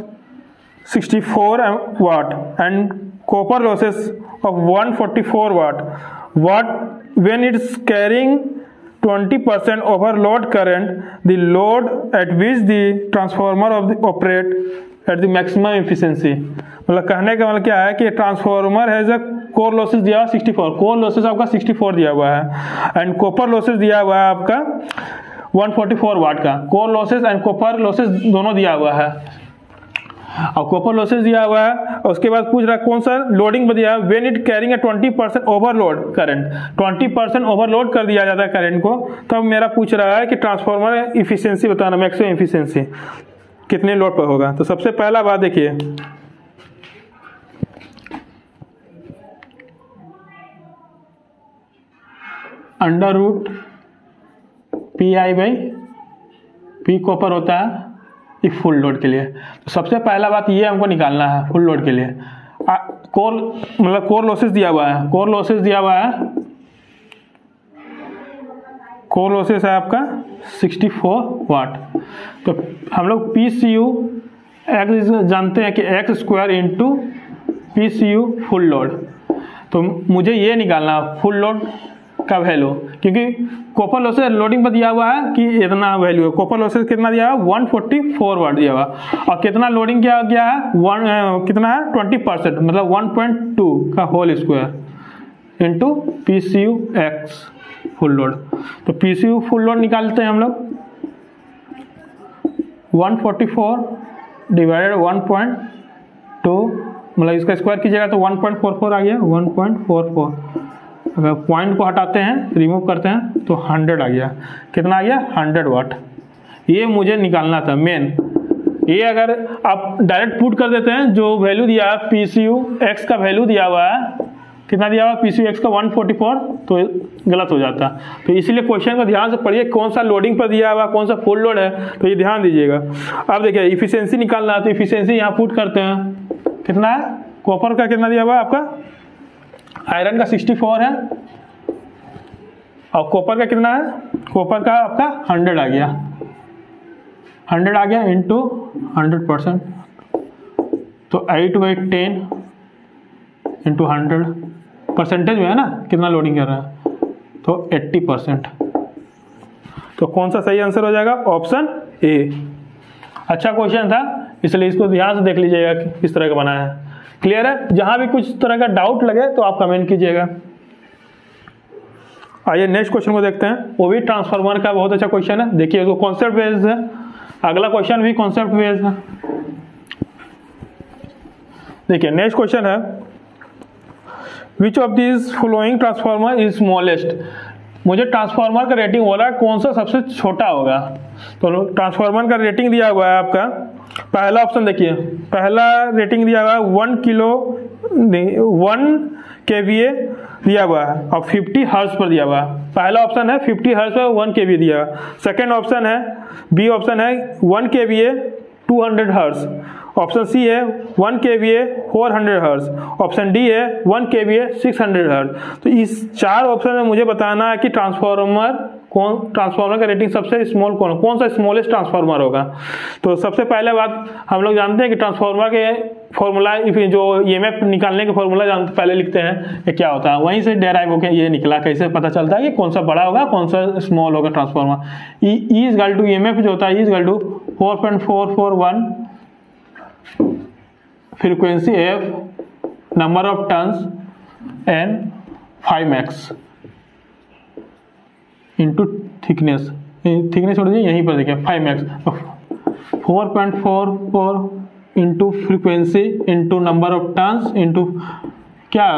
64 watt and copper losses of 144 watt, when it's carrying 20% overload current, the load at which the transformer operate at the maximum efficiency. मतलब कहने का मतलब क्या है कि transformer has a core losses दिया हुआ 64, core losses आपका 64 दिया हुआ है, एंड कॉपर लॉसेस दिया हुआ है आपका 144 वाट का, core losses and copper losses दोनों दिया हुआ है, और कॉपर लॉसेस दिया हुआ है, और उसके बाद पूछ रहा है कौन सा लोडिंग दिया है, when it carrying a 20% overload current, 20% overload कर दिया जाता है करंट को, तब मेरा पूछ रहा है कि ट्रांसफॉर्मर इफिशियंसी बताना, मैक्सिमम इफिशियंसी कितने लोड पर होगा। तो सबसे पहला बात देखिए, under root P I by P copper होता है ये फुल लोड के लिए। तो सबसे पहला बात ये हमको निकालना है फुल लोड के लिए, कोर मतलब कोर लॉसेस दिया हुआ है, कोर लॉसेस दिया हुआ है, कोर लॉसेस है आपका 64 वाट। तो हम लोग पी सी यू एक्स जानते हैं कि X square into P C U full load, तो मुझे ये निकालना फुल लोड का वैल्यू, क्योंकि कॉपर लॉसेस लोडिंग पर दिया हुआ है कि इतना वैल्यू है, कॉपर लॉसेस कितना दिया हुआ है 144 वाट दिया हुआ, और कितना लोडिंग किया गया है कितना है 20%, मतलब 1.2 का whole square into P C U X full load. तो P C U full load निकालते हैं हम लोग, 144 डिवाइडेड 1.2, मतलब इसका स्क्वायर कीजिएगा तो 1.44 आ गया, 1.44, अगर पॉइंट को हटाते हैं रिमूव करते हैं तो 100 आ गया, कितना आ गया 100 वाट। ये मुझे निकालना था मेन, ये अगर आप डायरेक्ट पुट कर देते हैं जो वैल्यू दिया है पी सी यू एक्स का वैल्यू दिया हुआ है, कितना दिया हुआ है पी सी यू एक्स का 144, तो गलत हो जाता। तो इसलिए क्वेश्चन को ध्यान से पढ़िए, कौन सा लोडिंग पर दिया हुआ, कौन सा फुल लोड है, तो ये ध्यान दीजिएगा। अब देखिए इफिशियंसी निकालना है, तो इफिशियंसी यहाँ पुट करते हैं, कितना है कॉपर का कितना दिया हुआ है आपका, आयरन का 64 है, और कॉपर का कितना है, कॉपर का आपका 100 आ गया, 100 आ गया इंटू 100%, तो 8/10 इंटू 100 परसेंटेज में है ना, कितना लोडिंग कर रहा है, तो 80%। तो कौन सा सही आंसर हो जाएगा, ऑप्शन ए। अच्छा क्वेश्चन था, इसलिए इसको ध्यान से देख लीजिएगा किस तरह का बना है। क्लियर है? जहां भी कुछ तरह का डाउट लगे तो आप कमेंट कीजिएगा। आइए नेक्स्ट क्वेश्चन को देखते हैं, वो भी ट्रांसफार्मर का बहुत अच्छा क्वेश्चन है। देखिए इसको कॉन्सेप्ट बेस्ड है, अगला क्वेश्चन भी कॉन्सेप्ट बेस्ड है। देखिए नेक्स्ट क्वेश्चन है, which of this following transformer is smallest. मुझे ट्रांसफार्मर का रेटिंग बोला है, कौन सा सबसे छोटा होगा। तो ट्रांसफार्मर का रेटिंग दिया हुआ है आपका, पहला ऑप्शन देखिए, पहला रेटिंग दिया हुआ है 1 kVA दिया हुआ है और 50 हर्ट्ज पर दिया हुआ है। पहला ऑप्शन है 50 हर्ट्ज पर 1 kVA दिया हुआ है। सेकेंड ऑप्शन है, बी ऑप्शन है 1 kVA 200 हर्ट्ज। ऑप्शन सी है 1 kVA 400 हर्ट्ज। ऑप्शन डी है 1 kVA 600 हर्ट्ज। तो इस 4 ऑप्शन में मुझे बताना है कि ट्रांसफार्मर का रेटिंग सबसे स्मॉल कौन सा स्मॉलेस्ट ट्रांसफार्मर होगा। तो सबसे पहले बात हम लोग जानते हैं कि ट्रांसफार्मर के फॉर्मूला, जो ईएमएफ निकालने के फॉर्मूला पहले लिखते हैं कि क्या होता है, वहीं से डेराइव होकर ये निकला। कैसे पता चलता है कि कौन सा बड़ा होगा कौन सा स्मॉल होगा transformer. E is equal to EMF जो होता है is equal to 4.441 frequency F, number of turns and 5x into thickness छोड़ दीजिए, यहीं पर देखिए 5x, 4.44 into frequency into number of turns into क्या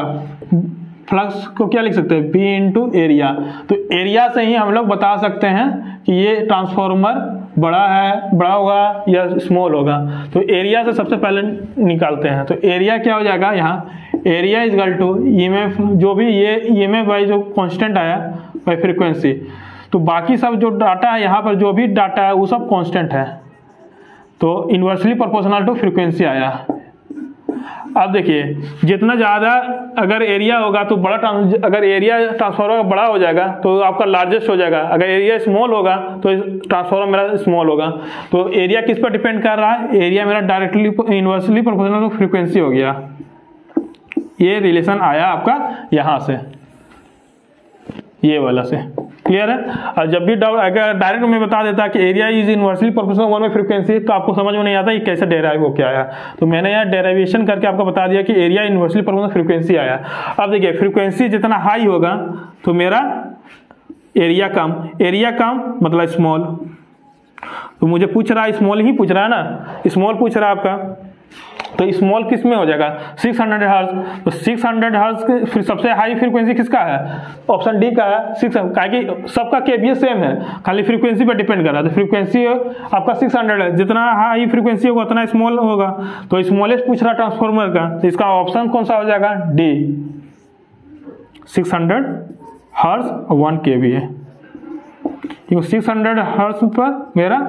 फ्लक्स को क्या लिख सकते हैं, बी इंटू एरिया। तो एरिया से ही हम लोग बता सकते हैं कि ये ट्रांसफार्मर बड़ा होगा या स्मॉल होगा। तो एरिया से सबसे पहले निकालते हैं। तो एरिया क्या हो जाएगा, यहाँ area is equal to EMF, जो भी ये ईएमएफ बाई जो कांस्टेंट आया बाई फ्रीक्वेंसी। तो बाकी सब जो डाटा है यहाँ पर, जो भी डाटा है वो सब कांस्टेंट है, तो इन्वर्सली प्रोपोर्शनल टू फ्रीक्वेंसी आया। अब देखिए जितना ज़्यादा अगर एरिया होगा तो अगर एरिया ट्रांसफार्मर का बड़ा हो जाएगा तो आपका लार्जेस्ट हो जाएगा। अगर एरिया स्मॉल होगा तो ट्रांसफार्मर मेरा स्मॉल होगा। तो एरिया किस पर डिपेंड कर रहा है, एरिया मेरा directly inversely proportional to frequency हो गया। ये रिलेशन आया आपका यहाँ से, ये वाला से। क्लियर है? और जब भी डाउट अगर डायरेक्ट में बता देता कि area is inversely proportional 1 by frequency, तो आपको समझ में नहीं आता कि कैसे डेराइव हो क्या आया। तो मैंने यहाँ डेराइवेशन करके आपको बता दिया कि एरिया इनवर्सली प्रोपोर्शनल फ्रीक्वेंसी आया। अब देखिए फ्रीक्वेंसी जितना हाई होगा तो मेरा एरिया कम मतलब स्मॉल। तो मुझे पूछ रहा है स्मॉल ही पूछ रहा है ना, स्मॉल पूछ रहा है आपका। तो स्मॉल किस में हो जाएगा, 600 हर्ट्ज। तो 600 हर्ट्ज फिर सबसे हाई फ्रीक्वेंसी किसका है, ऑप्शन डी का है 600, क्योंकि सबका केवीए सेम है, खाली फ्रीक्वेंसी पर डिपेंड कर रहा है। तो फ्रीक्वेंसी आपका 600 है, जितना हाई फ्रीक्वेंसी होगा उतना स्मॉल होगा। तो स्मॉलेस्ट पूछ रहा ट्रांसफार्मर का, तो इसका ऑप्शन कौन सा हो जाएगा, डी 600 हर्ट्ज 1 kVA। 600 हर्ट्ज पर मेरा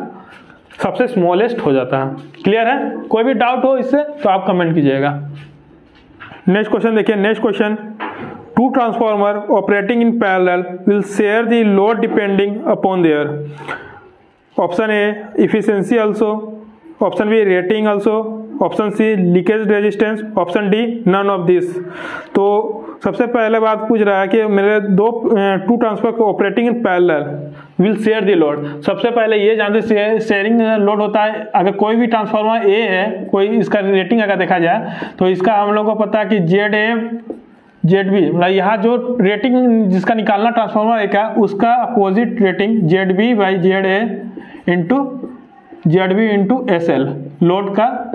सबसे स्मॉलेस्ट हो जाता है। क्लियर है? कोई भी डाउट हो इससे तो आप कमेंट कीजिएगा। नेक्स्ट क्वेश्चन देखिए, next question, 2 transformer operating in parallel will share the load depending upon their. Option A efficiency also, option B rating also, option C leakage resistance, option D none of this. तो सबसे पहले बात पूछ रहा है कि मेरे 2 transformer operating in parallel will share the load. सबसे पहले ये जानते शेयरिंग लोड होता है। अगर कोई भी ट्रांसफार्मर ए है, कोई इसका रेटिंग अगर देखा जाए तो इसका हम लोग को पता है कि जेड ए जेड बी, मतलब यहाँ जो रेटिंग जिसका निकालना ट्रांसफार्मर ए का, उसका opposite rating Z B by Z A into Z B into S L, load का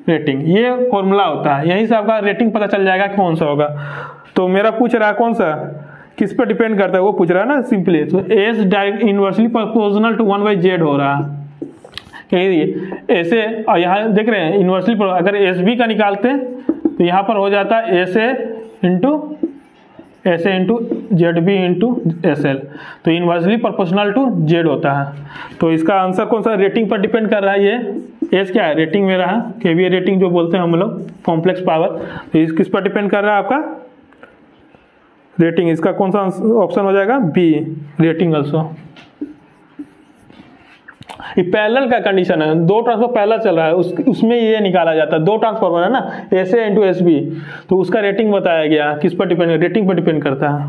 रेटिंग, ये फॉर्मूला होता है। यहीं से आपका रेटिंग पता चल जाएगा कौन सा होगा। तो मेरा पूछ रहा है कौन सा किस पर डिपेंड करता है, वो पूछ रहा है ना सिंपली। तो S direct inversely proportional to 1 by Z हो रहा है ऐसे। और यहाँ देख रहे हैं इनवर्सली, अगर एस बी का निकालते हैं तो यहाँ पर हो जाता है S A into Z B into S L. तो इनवर्सली प्रोपोर्शनल टू जेड होता है। तो इसका आंसर कौन सा, रेटिंग पर डिपेंड कर रहा है। ये एस क्या है, रेटिंग मेरा है, केवीए रेटिंग जो बोलते हैं हम लोग, कॉम्प्लेक्स पावर। तो इस किस पर डिपेंड कर रहा है आपका रेटिंग। इसका कौन सा ऑप्शन हो जाएगा, बी रेटिंग आल्सो। ये पैरेलल का कंडीशन है, 2 ट्रांसफार्मर पैरेलल चल रहा है, उसमें ये निकाला जाता है। 2 ट्रांसफार्मर है ना, S A into S B, तो उसका रेटिंग बताया गया किस पर डिपेंड, रेटिंग पर डिपेंड करता है।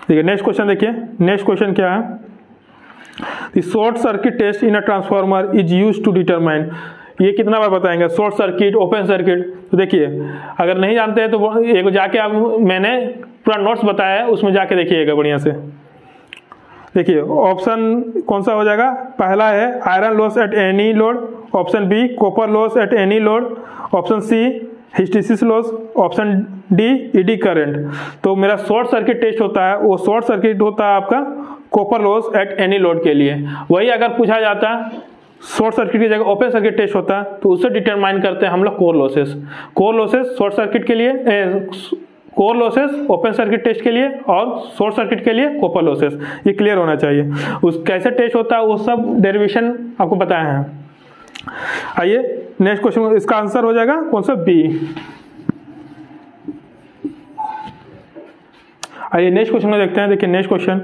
देखिए नेक्स्ट क्वेश्चन, देखिए नेक्स्ट क्वेश्चन क्या है, the short circuit test in a transformer is used to determine. ये कितना बार बताएंगे, शॉर्ट सर्किट, ओपन सर्किट। तो देखिए अगर नहीं जानते हैं तो एक जाके आप, मैंने पूरा नोट्स बताया है उसमें जाके देखिएगा बढ़िया से। देखिए ऑप्शन कौन सा हो जाएगा, पहला है iron loss at any load, option B copper loss at any load, option C hysteresis loss, option D eddy current. तो मेरा शॉर्ट सर्किट टेस्ट होता है, वो शॉर्ट सर्किट होता है आपका copper loss at any load के लिए। वही अगर पूछा जाता शॉर्ट सर्किट की जगह ओपन सर्किट टेस्ट होता है तो उससे डिटरमाइन करते हैं हम लोग core losses. Core losses short circuit के लिए, core losses open circuit test के लिए और शॉर्ट सर्किट के लिए कॉपर लॉसेस। ये क्लियर होना चाहिए। उस कैसे टेस्ट होता है वो सब डेरिवेशन आपको बताया है। आइए नेक्स्ट क्वेश्चन, इसका आंसर हो जाएगा कौन सा, बी। आइए नेक्स्ट क्वेश्चन में देखते हैं। देखिए next question,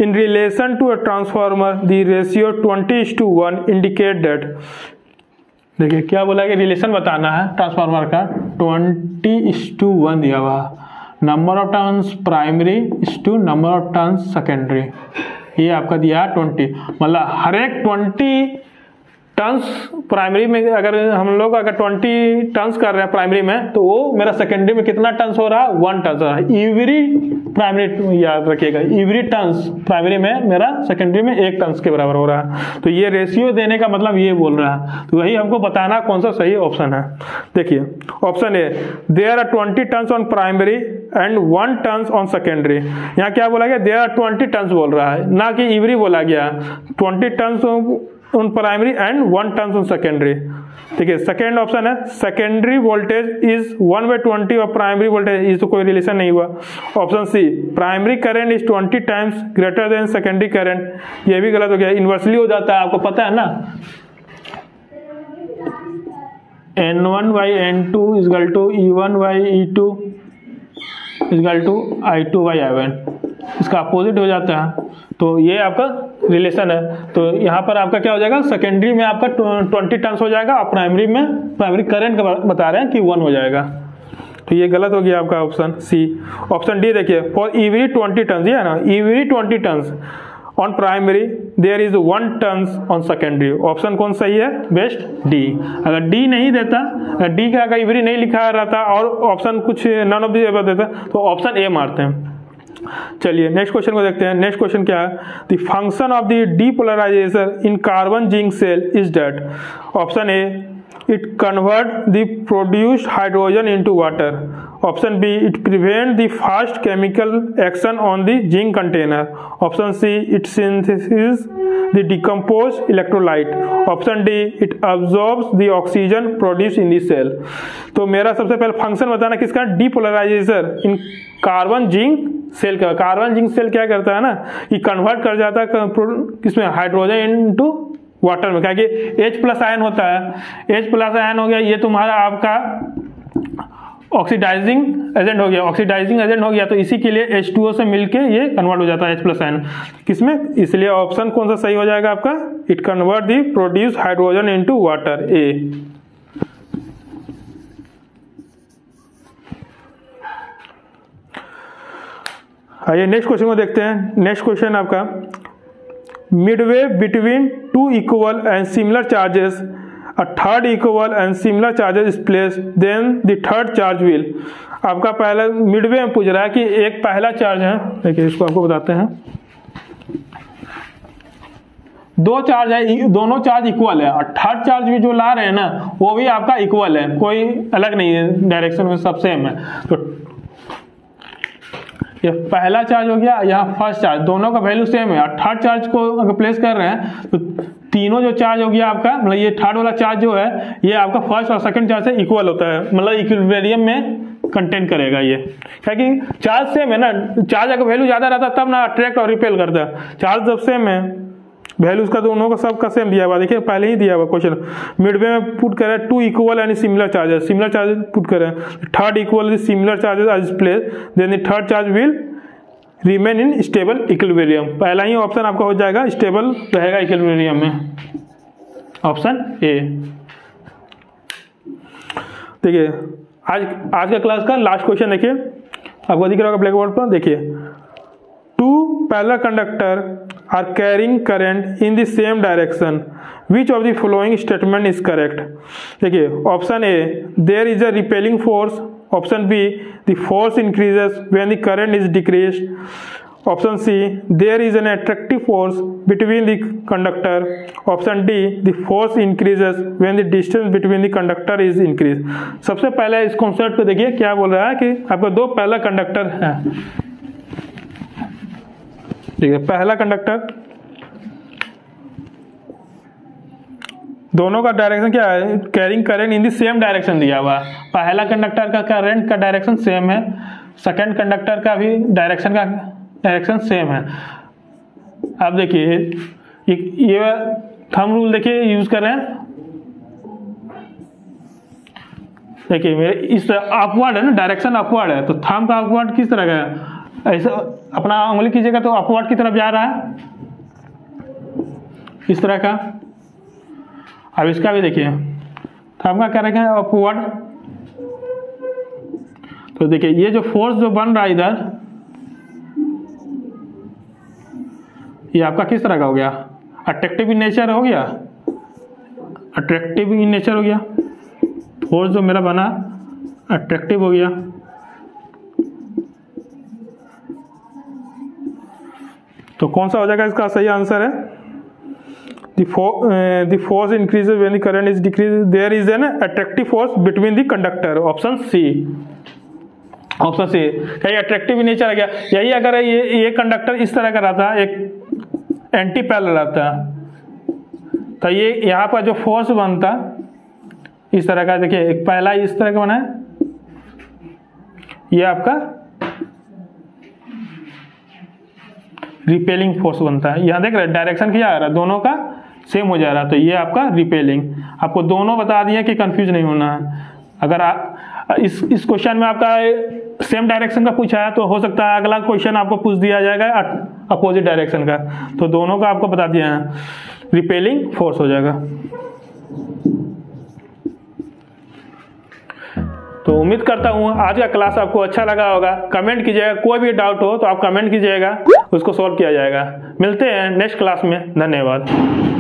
in relation to a transformer the ratio 20:1 indicate that. देखिए क्या बोला कि रिलेशन बताना है ट्रांसफार्मर का, 20:1 दिया हुआ, number of turns primary to number of turns secondary, ये आपका दिया है 20। मतलब हर एक 20 टर्न्स प्राइमरी में, अगर हम लोग अगर 20 टर्न्स कर रहे हैं प्राइमरी में तो वो मेरा सेकेंडरी में कितना टर्न्स हो रहा है, 1 टर्न्स हो रहा है। एवरी प्राइमरी याद रखिएगा, एवरी टर्न्स प्राइमरी में मेरा सेकेंडरी में 1 टर्न्स के बराबर हो रहा है। तो ये रेशियो देने का मतलब ये बोल रहा है। तो वही हमको बताना कौन सा सही ऑप्शन है। देखिए option A, there are 20 turns on primary and 1 turns on secondary. यहाँ क्या बोला गया, देयर आर 20 टर्न्स बोल रहा है, ना कि एवरी बोला गया। 20 turns on primary and 1 turns on secondary. ठीक है, सेकेंड ऑप्शन है सेकेंडरी वोल्टेज इज 1/20 और प्राइमरी वोल्टेज इज, तो कोई रिलेशन नहीं हुआ। Option C, primary current is 20 times greater than secondary current, ये भी गलत हो गया, इन्वर्सली हो जाता है, आपको पता है ना। N1/N2 equal to E1/E2 equal to I2/I1, इसका अपोजिट हो जाता है। तो ये आपका रिलेशन है। तो यहाँ पर आपका क्या हो जाएगा, सेकेंडरी में आपका 20 टर्न्स हो जाएगा और प्राइमरी में प्राइमरी करंट का बता रहे हैं कि 1 हो जाएगा। तो ये गलत हो गया आपका ऑप्शन सी। ऑप्शन डी देखिए, फॉर एवरी 20 टर्न्स, ये है ना, every 20 turns on primary there is 1 turns on secondary. Option कौन सही है, बेस्ट डी। अगर डी नहीं देता, अगर डी का अगर एवरी नहीं लिखा रहता और ऑप्शन कुछ नन ऑफ दी देता तो ऑप्शन ए मारते हैं। चलिए नेक्स्ट क्वेश्चन को देखते हैं। नेक्स्ट क्वेश्चन क्या है, the function of the depolarization in carbon zinc cell is that. Option A, it convert the produced hydrogen into water. Option B, it prevent the fast chemical action on the zinc container. Option C, it synthesizes the decomposed electrolyte. Option D, it absorbs the oxygen produced in the cell. तो मेरा सबसे पहले function बताना किसका, depolarisation in carbon zinc cell का। Carbon zinc cell क्या करता है ना, कि कन्वर्ट कर जाता है किसमें, हाइड्रोजन इनटू वाटर में। क्या कि H+ आयन होता है, H+ आयन हो गया, ये तुम्हारा आपका ऑक्सीडाइजिंग एजेंट हो गया, ऑक्सीडाइजिंग एजेंट हो गया, तो इसी के लिए H2O से मिलके ये कन्वर्ट हो जाता है H+ आयन किसमें, इसलिए ऑप्शन कौन सा सही हो जाएगा आपका, it convert the produce hydrogen into water, A. आइए नेक्स्ट क्वेश्चन को देखते हैं। नेक्स्ट क्वेश्चन आपका, midway between 2 equal and similar charges a third equal and similar charges is placed, then the third charge will। आपका पहला Midway में पूछ रहा है कि एक पहला चार्ज है, देखिए इसको आपको बताते हैं, 2 चार्ज है, दोनों चार्ज इक्वल है और थर्ड चार्ज भी जो ला रहे हैं ना वो भी आपका इक्वल है, कोई अलग नहीं है, डायरेक्शन में सब सेम है। तो ये पहला चार्ज हो गया, यहाँ फर्स्ट चार्ज, दोनों का वैल्यू सेम है और थर्ड चार्ज को अगर प्लेस कर रहे हैं तो तीनों जो चार्ज हो गया आपका, मतलब ये थर्ड वाला चार्ज जो है ये आपका फर्स्ट और सेकंड चार्ज से इक्वल होता है, मतलब इक्विलिब्रियम में कंटेन करेगा ये, क्या कि चार्ज सेम है ना। चार्ज अगर वैल्यू ज्यादा रहता तब ना अट्रैक्ट और रिपेल करता है, चार्ज जब सेम है वैल्यूज का दोनों का सबका सेम दिया हुआ, देखिए पहले ही दिया हुआ क्वेश्चन, मिडवे में पुट करें 2 equal and similar charges, similar charges put करें, third equal similar charges are place, then the third charge will remain in stable equilibrium. पहला ही ऑप्शन आपका हो जाएगा स्टेबल रहेगा इक्विलिब्रियम में, ऑप्शन ए। देखिए आज का क्लास का लास्ट क्वेश्चन देखिए, आपको दिख रहा होगा ब्लैक बोर्ड पर, देखिए 2 parallel conductor are carrying current in the same direction. Which of the following statement is correct? देखिए option A, there is a repelling force. Option B, the force increases when the current is decreased. Option C, there is an attractive force between the conductor. Option D, the force increases when the distance between the conductor is increased. सबसे पहले इस concept को देखिए, क्या बोल रहा है कि आपको दो पहला कंडक्टर है, ठीक है, पहला कंडक्टर, दोनों का डायरेक्शन क्या है, carrying current in the same direction दिया हुआ है। पहला कंडक्टर का करंट का डायरेक्शन सेम है, सेकंड कंडक्टर का भी डायरेक्शन सेम है। अब देखिए ये थंब रूल देखिए यूज कर रहे हैं, देखिए मेरे इस अपवर्ड है ना, डायरेक्शन अपवर्ड है, तो थंब का अपवर्ड किस तरह का है, ऐसा अपना उंगली कीजिएगा तो अपवर्ड की तरफ जा रहा है, इस तरह का। अब इसका भी देखिए थंब का क्या रखें, अपवर्ड। तो देखिए ये जो फोर्स जो बन रहा है इधर, ये आपका किस तरह का हो गया, अट्रैक्टिव इन नेचर हो गया, अट्रैक्टिव इन नेचर हो गया, फोर्स जो मेरा बना अट्रैक्टिव हो गया। तो कौन सा हो जाएगा इसका सही आंसर है, the force increases when the current is decreased, there is an attractive force between the conductor. Option C, option C, कहीं अट्रैक्टिव नेचर आ गया। यही अगर ये कंडक्टर इस तरह का रहता, एक एंटी पैरेलल रहता, तो ये यहाँ पर जो फोर्स बनता इस तरह का, देखिए एक पहला इस तरह का बना है, ये आपका रिपेलिंग फोर्स बनता है। यहाँ देख रहे डायरेक्शन क्या आ रहा है, दोनों का सेम हो जा रहा है, तो ये आपका रिपेलिंग। आपको दोनों बता दिया कि कंफ्यूज नहीं होना है। अगर इस क्वेश्चन में आपका सेम डायरेक्शन का पूछा है, तो हो सकता है अगला क्वेश्चन आपको पूछ दिया जाएगा अपोजिट डायरेक्शन का, तो दोनों का आपको बता दिया है, रिपेलिंग फोर्स हो जाएगा। तो उम्मीद करता हूँ आज का क्लास आपको अच्छा लगा होगा। कमेंट कीजिएगा, कोई भी डाउट हो तो आप कमेंट कीजिएगा, उसको सॉल्व किया जाएगा। मिलते हैं नेक्स्ट क्लास में, धन्यवाद।